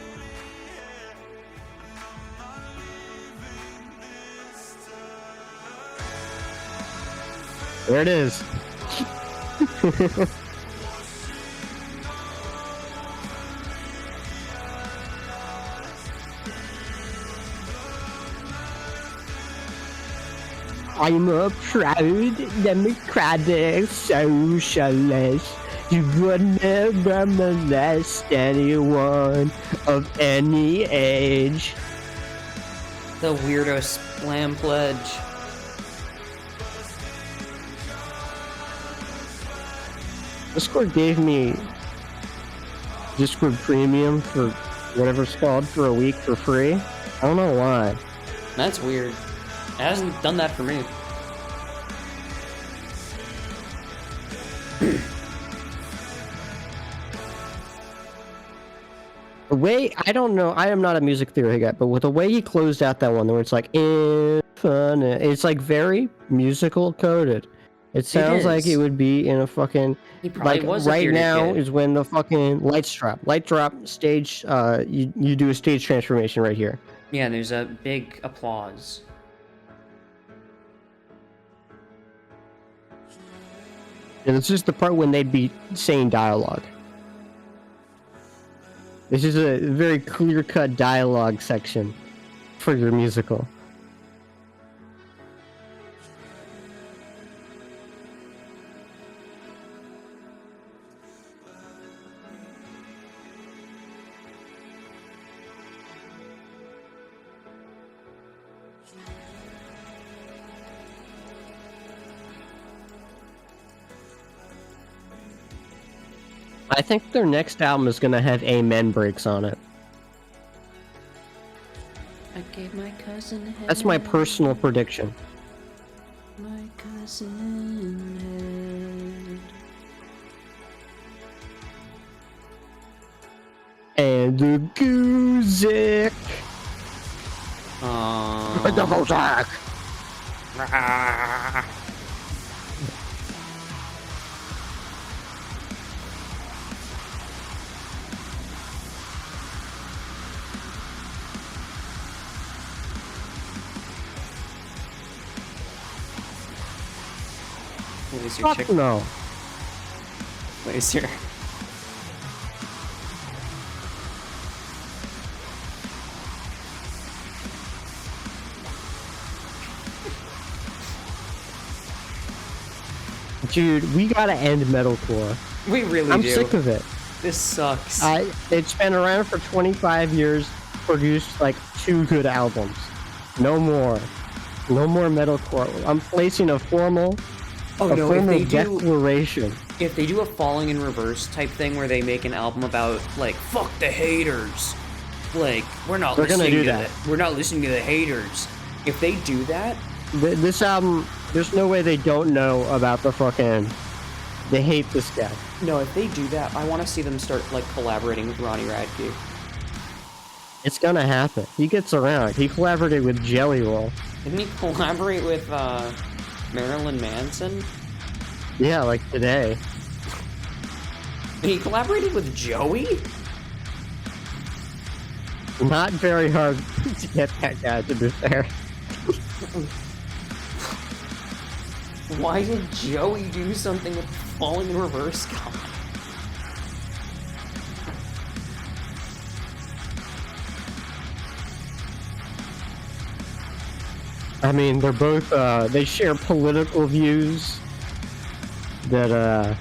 There it is. I'm a proud democratic socialist. You would never molest anyone of any age.
The weirdo slam pledge.
Discord gave me Discord Premium for whatever it's called for a week for free. I don't know why.
That's weird. It hasn't done that for me.
The way, I don't know, I am not a music theory guy, but with the way he closed out that one, where it's like infinite, it's like very musical coded. It sounds like it would be in a fucking,
he probably
like
was a
right
theater
now
kid.
is when the fucking lights drop. Light drop stage, you do a stage transformation right here.
Yeah, there's a big applause.
And it's just the part when they'd be saying dialogue. This is a very clear-cut dialogue section for your musical. I think their next album is gonna have Amen breaks on it.
I gave my cousin head.
That's my personal prediction.
My cousin head.
And the Gusic.
Aww.
The Gusic.
What is your
Fuck
chicken?
no.
What is your...
Dude, we gotta end metalcore.
We really
I'm
do.
sick of it.
This sucks.
It's been around for 25 years, produced like 2 good albums. No more. No more metalcore. I'm placing a formal declaration.
If they do a Falling in Reverse type thing where they make an album about like fuck the haters, like we're not listening to that. We're not listening to the haters. If they do that,
This album, there's no way they don't know about the fucking. They hate this guy.
no, if they do that, I want to see them start like collaborating with Ronnie Radke.
It's gonna happen. He gets around. He collaborated with Jelly Roll.
Didn't he collaborate with Marilyn Manson?
Yeah, like today.
He collaborated with Joey?
Not very hard to get that guy, to be fair.
Why did Joey do something with Falling in Reverse? God.
I mean, they're both, they share political views that are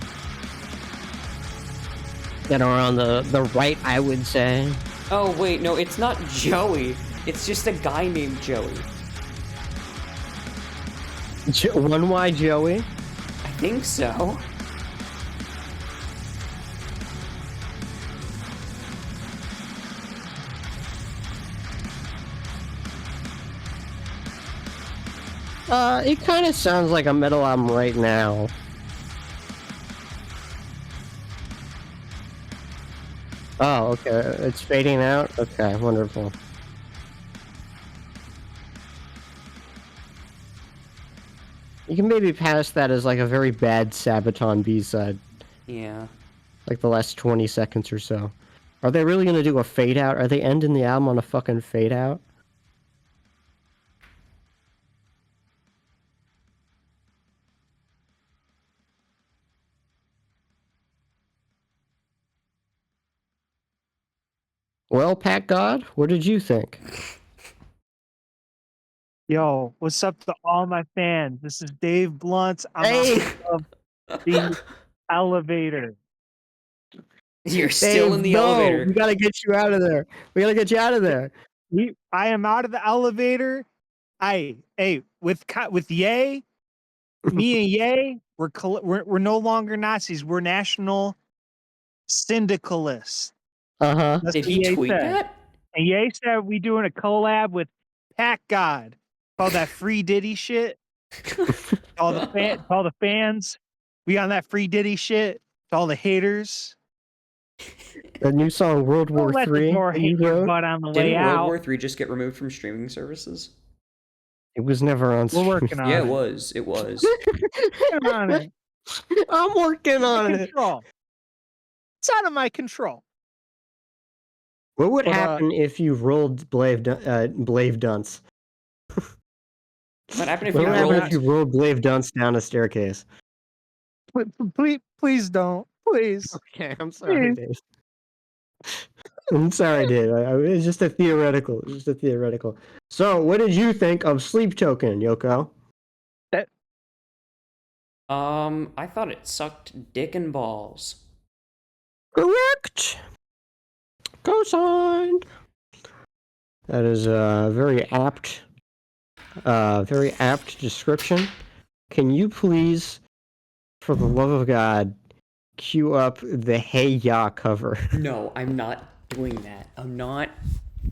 on the right, I would say.
Oh wait, no, it's not Joey. It's just a guy named Joey.
One Y Joey?
I think so.
It kind of sounds like a metal album right now. Oh, okay. It's fading out? Okay, wonderful. You can maybe pass that as like a very bad Sabaton B-side.
Yeah.
Like the last 20 seconds or so. Are they really gonna do a fade out? Are they ending the album on a fucking fade out? Well, Pat God, what did you think?
Yo, what's up to all my fans? This is Dave Blunt. I'm
Hey!
out of the elevator.
You're still in the elevator.
We gotta get you out of there. We gotta get you out of there.
I am out of the elevator. With Ye, me and Ye, we're no longer Nazis. We're national syndicalists.
Uh-huh.
That's
Did
what
he
Ye
tweet
said.
that?
And Ye said we doing a collab with Pack God. All that free Diddy shit. all the fans. We on that free Diddy shit. To all the haters.
The new song World War
Don't let the
III.
door
that
hit
you
your
wrote?
butt on the way
Didn't World
out.
War III just get removed from streaming services?
It was never on
We're
stream.
working on
Yeah,
it.
it was. It was.
Working on it.
I'm working on it.
Control. It's out of my control.
What would
But,
happen if you rolled Blave Dunce?
What happened if
What
you
would happen
rolled?
if you rolled Blave Dunce down a staircase?
Please don't. Please.
Okay, I'm sorry, Dave. I'm sorry, Dave. It's just a theoretical. It's just a theoretical. So, what did you think of Sleep Token, Yoko?
I thought it sucked dick and balls.
Correct. Cosigned. That is a very apt description. Can you please, for the love of God, cue up the Hey Ya cover?
No, I'm not doing that. I'm not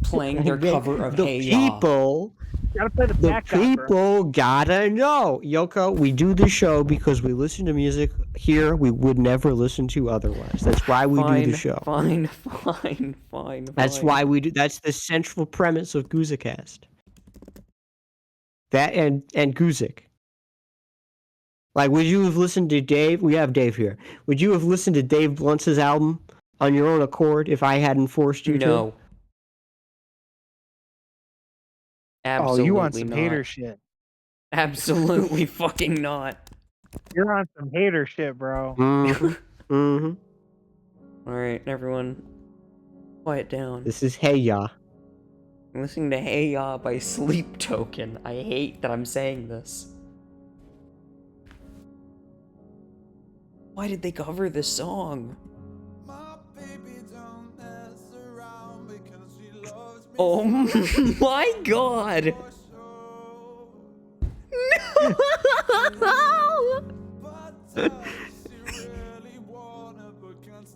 playing their cover of
the
Hey Ya.
people,
Gotta play the
the
back opera.
people gotta know. Yoko, we do the show because we listen to music here we would never listen to otherwise. That's why we do the show.
Fine.
That's why we do. That's the central premise of Gusicast. That and Guzik. Like, would you have listened to Dave? We have Dave here. Would you have listened to Dave Blunt's album on your own accord if I hadn't forced you to?
No. Absolutely
Oh, you want some
not.
hater shit.
Absolutely fucking not.
You're on some hater shit, bro.
Mm-hmm. Mm-hmm.
Alright, everyone. Quiet down.
This is Hey Ya.
I'm listening to Hey Ya by Sleep Token. I hate that I'm saying this. Why did they cover this song? Oh my god! No!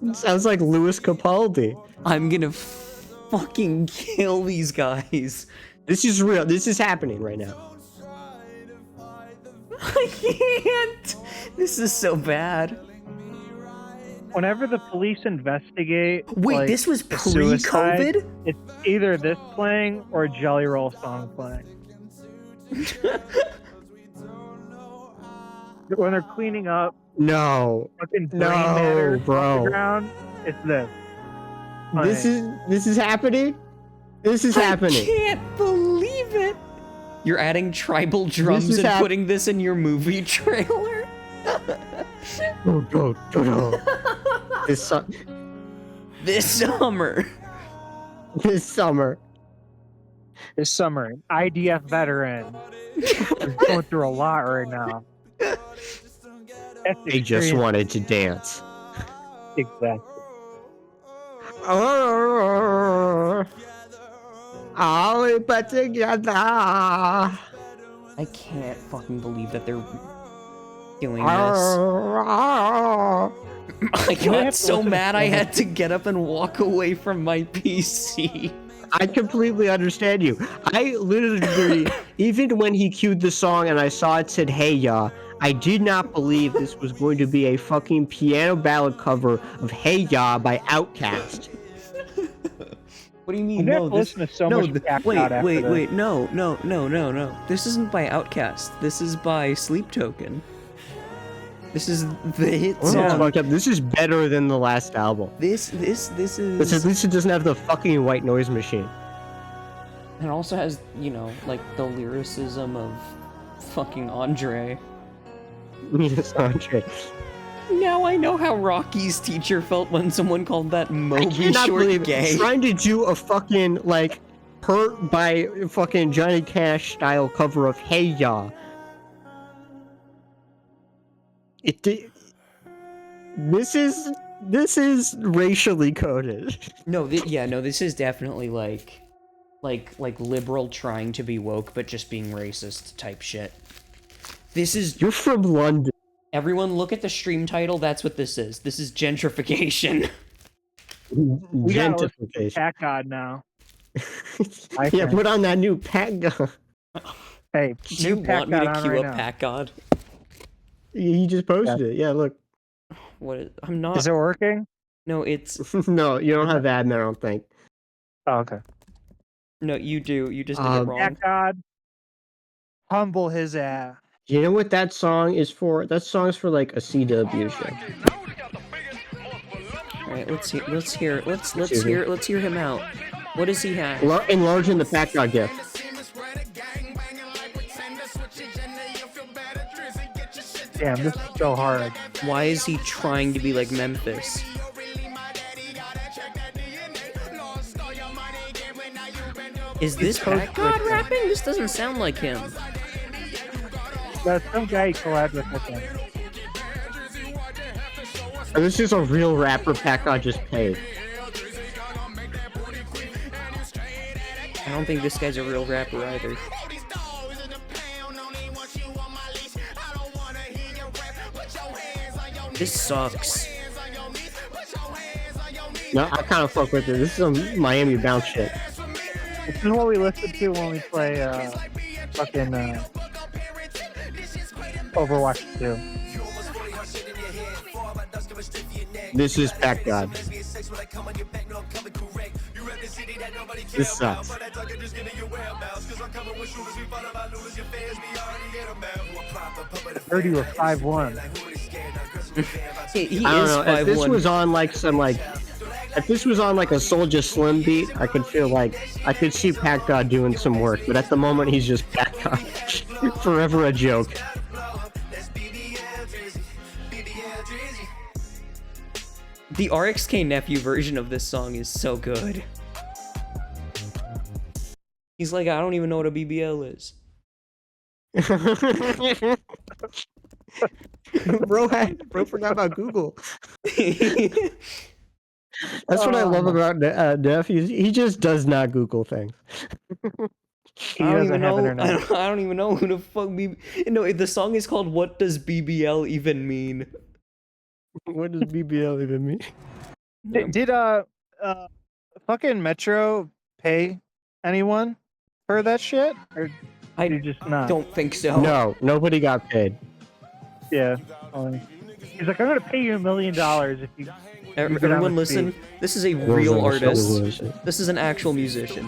It sounds like Louis Capaldi.
I'm gonna fucking kill these guys.
This is real. This is happening right now.
I can't! This is so bad.
Whenever the police investigate,
Wait,
like,
this was
a suicide,
pre-COVID?
it's either this playing or a Jelly Roll song playing. When they're cleaning up
No.
fucking brain
No,
matter off
bro.
the ground, it's this.
This is happening? This is happening.
I can't believe it! You're adding tribal drums
is
and
hap-
putting this in your movie trailer?
This
This summer.
this summer.
This summer, an IDF veteran is going through a lot right now.
They just wanted to dance.
Exactly.
All we put together.
I can't fucking believe that they're doing this. I got so mad I had to get up and walk away from my PC.
I completely understand you. I literally, even when he cued the song and I saw it said Hey Ya, I did not believe this was going to be a fucking piano ballad cover of Hey Ya by Outkast.
What do you
I'm
mean?
gonna
No,
have to
this,
listen to so
no,
much Packed Out
wait,
after
wait,
this.
wait, no. This isn't by Outkast. This is by Sleep Token. This is the hit
Oh,
song.
fucked up. This is better than the last album.
This is.
But at least it doesn't have the fucking white noise machine.
It also has, you know, like the lyricism of fucking Andre.
Yes, Andre.
Now I know how Rocky's teacher felt when someone called that
I
Moby
cannot
Short
believe
gay.
trying to do a fucking like Hurt by fucking Johnny Cash style cover of Hey Ya. This is racially coded.
No, this is definitely like liberal trying to be woke but just being racist type shit. This is
You're from London.
everyone look at the stream title. That's what this is. This is gentrification.
We gotta listen to
Gentrification.
Pack God now.
Yeah,
think.
put on that new pack gun.
Hey,
Do you
new Pack
want me
God
to
on
cue
right
up
now.
Pack God?
He just posted it. Yeah, look.
What is, I'm not.
Is it working?
No, it's
No, you don't have admin, I don't think.
Oh, okay.
no. You do. You just did it wrong.
Pack God, humble his ass.
You know what that song is for? That song's for like a CW show.
All right, let's hear him out. What does he have?
Enlarging the pack god gift.
Damn, this is so hard.
Why is he trying to be like Memphis? Is this Pack God rapping? This doesn't sound like him.
That's some guy he collabed with, I think.
And this is a real rapper pack god just paid.
I don't think this guy's a real rapper either. This sucks.
No, I kind of fuck with it. This is some Miami bounce shit.
This is what we listen to when we play fucking Overwatch 2.
This is pack god. This sucks.
Heard you were 5'1".
He
I don't
is
know. If this
5'1".
was on like if this was on like a Soulja Slim beat, I could feel like I could see Pat God doing some work. But at the moment, he's just Pat God, forever a joke.
The RXK Nephew version of this song is so good. He's like, I don't even know what a BBL is.
bro forgot about Google. That's what I love about Neff. He just does not Google things.
He
I don't
doesn't
even
have
know.
internet.
I don't even know who the fuck No, the song is called "What Does BBL Even Mean?"
What does BBL even mean?
Did fucking Metro pay anyone for that shit, or
I
did you just not?
don't think so.
No, nobody got paid.
Yeah. He's like, I'm gonna pay you $1 million if you.
Everyone listen. This is a real artist. This is an actual musician.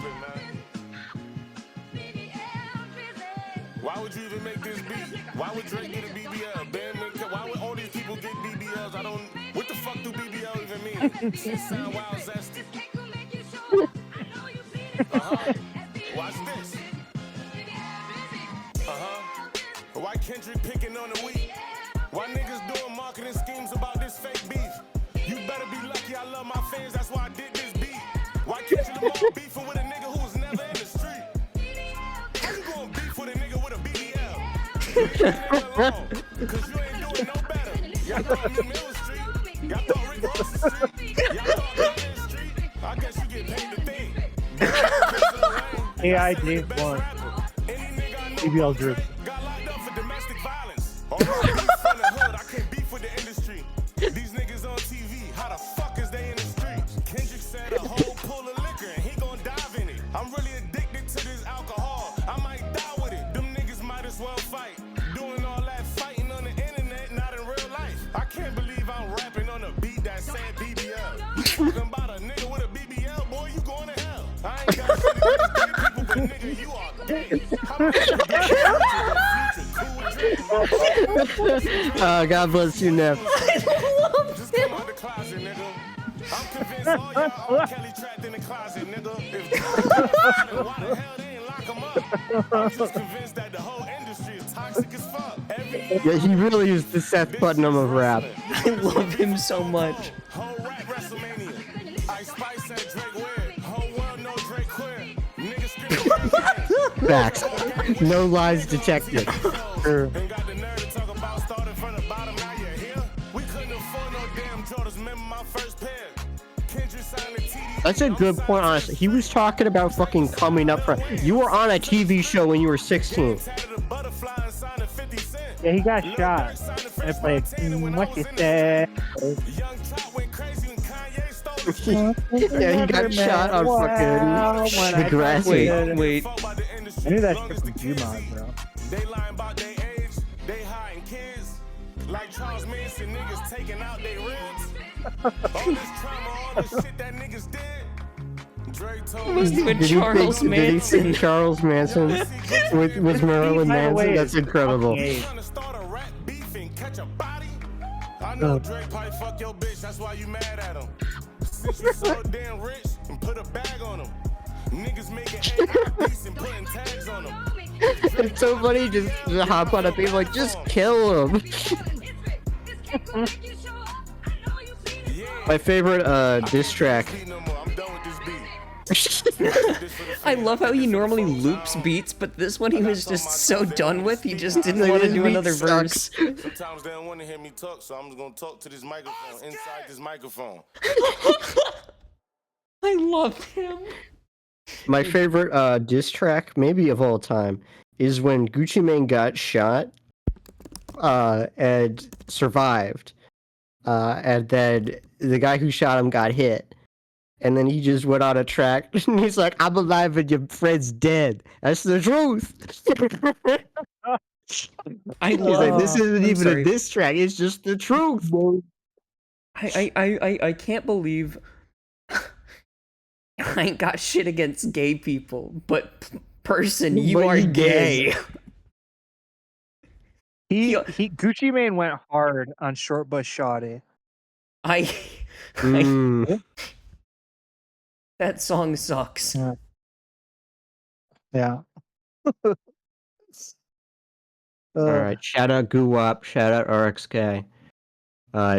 Why would you even make this beat? Why would Drake get a BBL? Why would all these people get BBLs? I don't. What the fuck do BBL even mean? Shit sound wild zesty. Watch this. Why Kendrick picking on the weak? Why niggas doing marketing schemes about this fake beef? You better be lucky I love my fans, that's why I did this beat. Why Kendrick Lamar beefing with a nigga who was never in the street? How you gonna beef with a nigga with a BBL? Leave that nigga alone, cause you ain't doing no better. Y'all thought me Mill Street, y'all thought Rick Ross Street, y'all thought Ryan Street. I guess you get paid to think.
AI Dave Blunt. BBL Drew.
Got locked up for domestic violence. All right, beef from the hood, I can't beef with the industry. These niggas on TV, how the fuck is they in the streets? Kendrick said a whole pool of liquor and he gon' dive in it. I'm really addicted to this alcohol. I might die with it. Them niggas might as well fight. Doing all that fighting on the internet, not in real life. I can't believe I'm rapping on a beat that said BBL. Talking about a nigga with a BBL, boy, you going to hell. I ain't got shit against gay people, but nigga, you are gay. How much you get
God bless you, Neff.
Just come out the closet, nigga. I'm convinced all y'all R. Kelly trapped in the closet, nigga. If why the hell they ain't lock him up? I'm just convinced that the whole industry is toxic as fuck.
Yeah, he really is the Seth Putnam of rap.
I love him so much.
Whole rap WrestleMania. Ice Spice said Drake weird. Whole world know Drake queer. Niggas screaming
Facts. No lies detected.
and got the nerve to talk about starting from the bottom. Now you're here. We couldn't afford no damn Jordans. Remember my first pair. Kendrick signed the TD.
That's a good point, honestly. He was talking about fucking coming up from. You were on a TV show when you were 16.
Yeah, he got shot. And it played, what you said.
Yeah, he got shot on fucking the grass.
Wait.
I knew that shit from Gmod, bro.
They lying about their age, they hiding kids. Like Charles Manson, niggas taking out their ribs. All this trauma, all this shit that niggas did. Drake told
Must
me.
have been Charles
Did he
Manson.
think Charles Manson was Marilyn
By the way,
Manson? That's incredible.
Trying to start a rap beef and catch a body. I know Drake probably fuck your bitch, that's why you mad at him. Since you so damn rich and put a bag on him. Niggas making AI beats and putting tags on them.
It's so funny just to hop on a beat like, just kill him. My favorite diss track.
I'm done with this beat.
I love how he normally loops beats, but this one he was just so done with, he just didn't
Like,
want to
this
do
beat
another
sucks.
verse.
Sometimes they don't want to hear me talk, so I'm just gonna talk to this microphone, inside this microphone.
I love him.
My favorite diss track, maybe of all time, is when Gucci Mane got shot and survived. And then the guy who shot him got hit. And then he just went on a track and he's like, I'm alive and your friend's dead. That's the truth.
I
He's
love.
like, this isn't
I'm
even
sorry.
a diss track, it's just the truth.
I can't believe. I ain't got shit against gay people, but person, you
But
are
you
gay.
He Gucci Mane went hard on Short Bus Shawty.
I
Mm.
that song sucks.
Yeah.
All right. Shout out Guwap. Shout out RXK.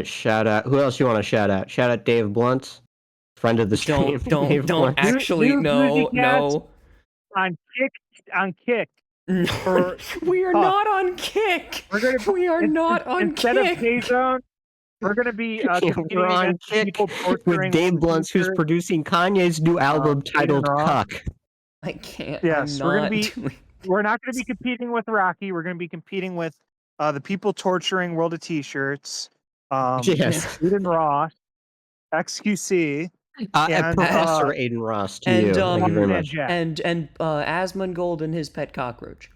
Shout out. Who else you want to shout out? Shout out Dave Blunt, friend of the stream. Dave
Don't
Blunt.
actually no.
On Kick.
No,
For
we are not on Kick. We are not on
instead
Kick.
of K-Zone, we're gonna be competing
We're on
against
Kick
people
with
torturing
Dave
women
Blunt, who's
teachers.
producing Kanye's new album titled
Aiden Ross.
"Cuck."
I can't.
Yes,
I'm not doing.
we're not gonna be competing with Rocky. We're gonna be competing with the people torturing World of T-shirts.
Yes.
Aiden Ross, XQC,
And Professor Aiden Ross to you. Thank you very much.
Jack.
and Asmongold and his pet cockroach.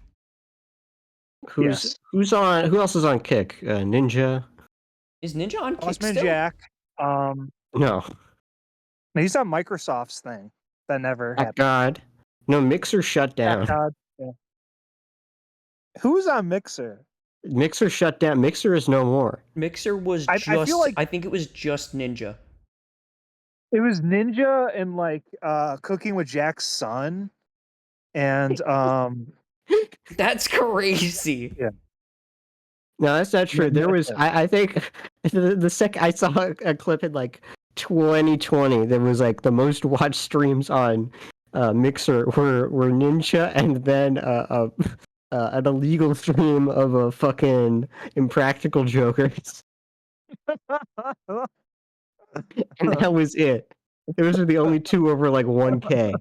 Who's on? Who else is on Kick? Ninja?
Is Ninja on Kick
Osman
still?
Jack.
No.
He's on Microsoft's thing. That never
That
happened.
God. No, Mixer shut down.
God. Yeah. Who's on Mixer?
Mixer shut down. Mixer is no more.
Mixer was
I
just.
feel like-
I think it was just Ninja.
It was Ninja and like Cooking with Jack's son, and
That's crazy.
No, that's not true.
Yeah,
There
that's
was,
it.
I think, the second I saw a clip in like 2020, there was like the most watched streams on Mixer were Ninja, and then an illegal stream of a fucking Impractical Jokers, and that was it. Those were the only two over like 1K.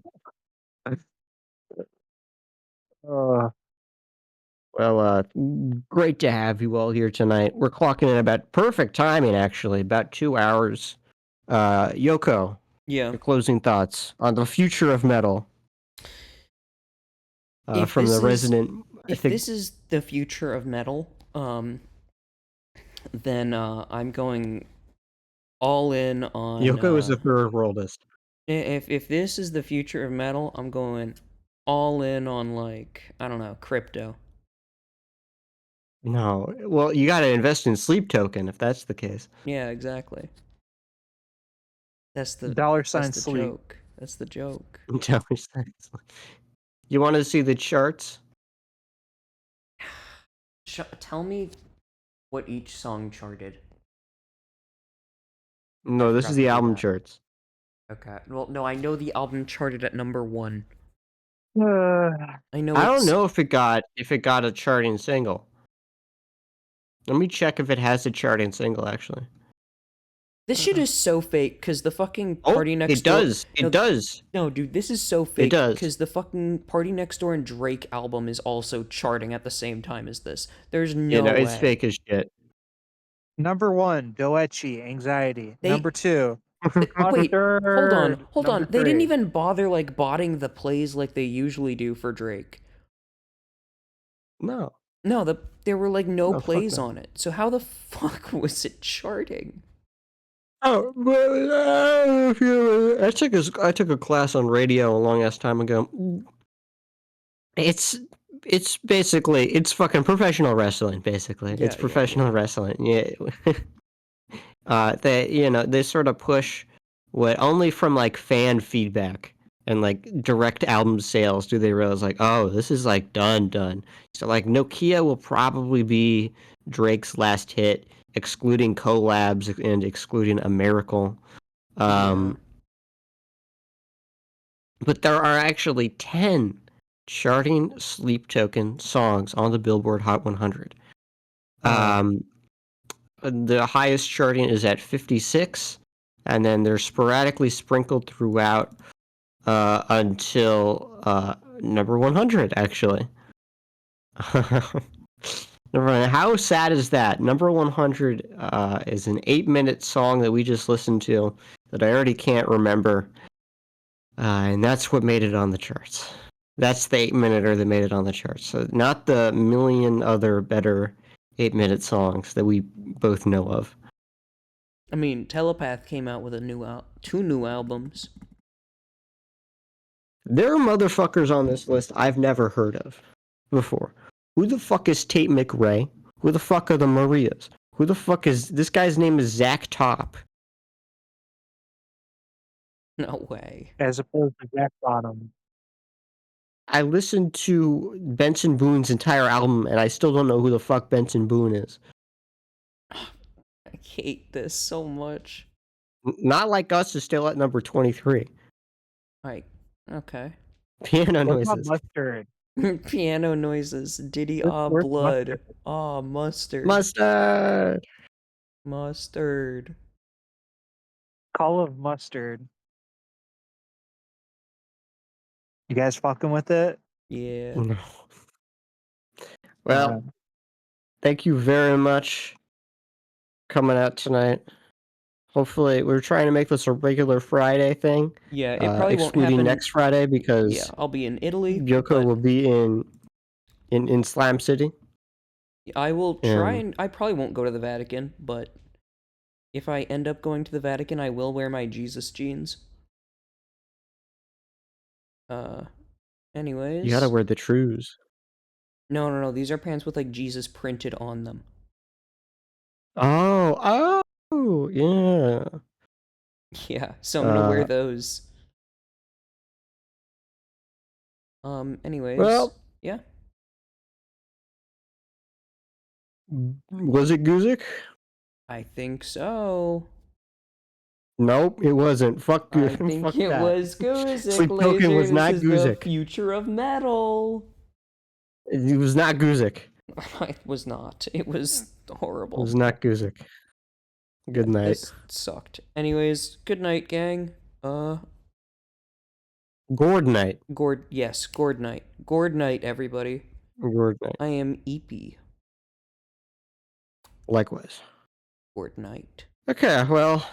Well, great to have you all here tonight. We're clocking in about perfect timing, actually, about 2 hours. Yoko,
Yeah.
your closing thoughts on the future of metal
If
from
this
the
is-
resident.
If this is the future of metal, then I'm going all in on.
Yoko is a third worldist.
If this is the future of metal, I'm going all in on, like, I don't know, crypto.
No, well, you got to invest in Sleep Token if that's the case.
Yeah, exactly. That's the
$sign
that's the
sleep.
joke. That's the joke.
You want to see the charts?
Tell me what each song charted.
No, this
forgot
is
to
the
do
album
that.
charts.
Okay. Well, no, I know the album charted at number 1.
Uh,
I know.
I don't
it's-
know if it got a charting single. Let me check if it has a charting single actually.
This shit is so fake because the fucking
Oh,
Party Next
it
Door.
does. It
No,
does.
No, dude, this is so fake.
does.
Because the fucking Party Next Door and Drake album is also charting at the same time as this. There's no way.
It's fake as shit.
number 1, Doechi, Anxiety.
They-
Number 2,
Wait, hold on. They didn't
3.
even bother like botting the plays like they usually do for Drake.
No.
No, there were like no
No, fuck
plays
that.
on it. So how the fuck was it charting?
Oh, well, I took a class on radio a long ass time ago. It's basically it's fucking professional wrestling. Basically,
Yeah,
it's
yeah,
professional wrestling. Yeah. They sort of push what only from like fan feedback and like direct album sales do they realize like, oh, this is like done. So like Nokia will probably be Drake's last hit, excluding collabs and excluding a Miracle.
Yeah.
But there are actually 10 charting Sleep Token songs on the Billboard Hot 100. The highest charting is at 56, and then they're sporadically sprinkled throughout until number 100, actually. How sad is that? Number 100 is an 8-minute song that we just listened to that I already can't remember. And that's what made it on the charts. That's the 8-minuter that made it on the charts. So not the million other better 8-minute songs that we both know of.
I mean, Telepath came out with two new albums.
There are motherfuckers on this list I've never heard of before. Who the fuck is Tate McRae? Who the fuck are the Marias? Who the fuck is this guy's name is Zach Top?
No way.
As opposed to Jack Bottom.
I listened to Benson Boone's entire album and I still don't know who the fuck Benson Boone is.
I hate this so much.
Not Like Us is still at number 23.
Okay.
Piano
What about
noises.
Mustard?
Piano noises. Diddy,
Where's
blood.
Mustard?
Mustard.
Mustard.
Mustard.
Call of Mustard. You guys fucking with it?
Yeah.
No. Well, thank you very much for coming out tonight. Hopefully, we're trying to make this a regular Friday thing.
Yeah, it probably won't
excluding
happen
next Friday because
Yeah, I'll be in Italy.
Yoko
but
will be in Slam City.
I will try
and-
and I probably won't go to the Vatican, but if I end up going to the Vatican, I will wear my Jesus jeans. Anyways.
You gotta wear the trues.
No. These are pants with like Jesus printed on them.
Oh, yeah.
Yeah, so I'm gonna wear those. Anyways.
Well,
yeah.
was it Guzik?
I think so.
Nope, it wasn't. Fuck
I
Guzik.
think
Fuck
it
that.
was Guzik,
Sleep Token
Laser.
was not
This is the
Guzik.
future of metal.
It was not Guzik.
It was not. It was horrible.
It was not Guzik. Good night.
This sucked. Anyways, good night, gang.
Gord night.
Yes, Gord night. Gord night, everybody.
Gord night.
I am EP.
Likewise.
Gord night.
Okay, well,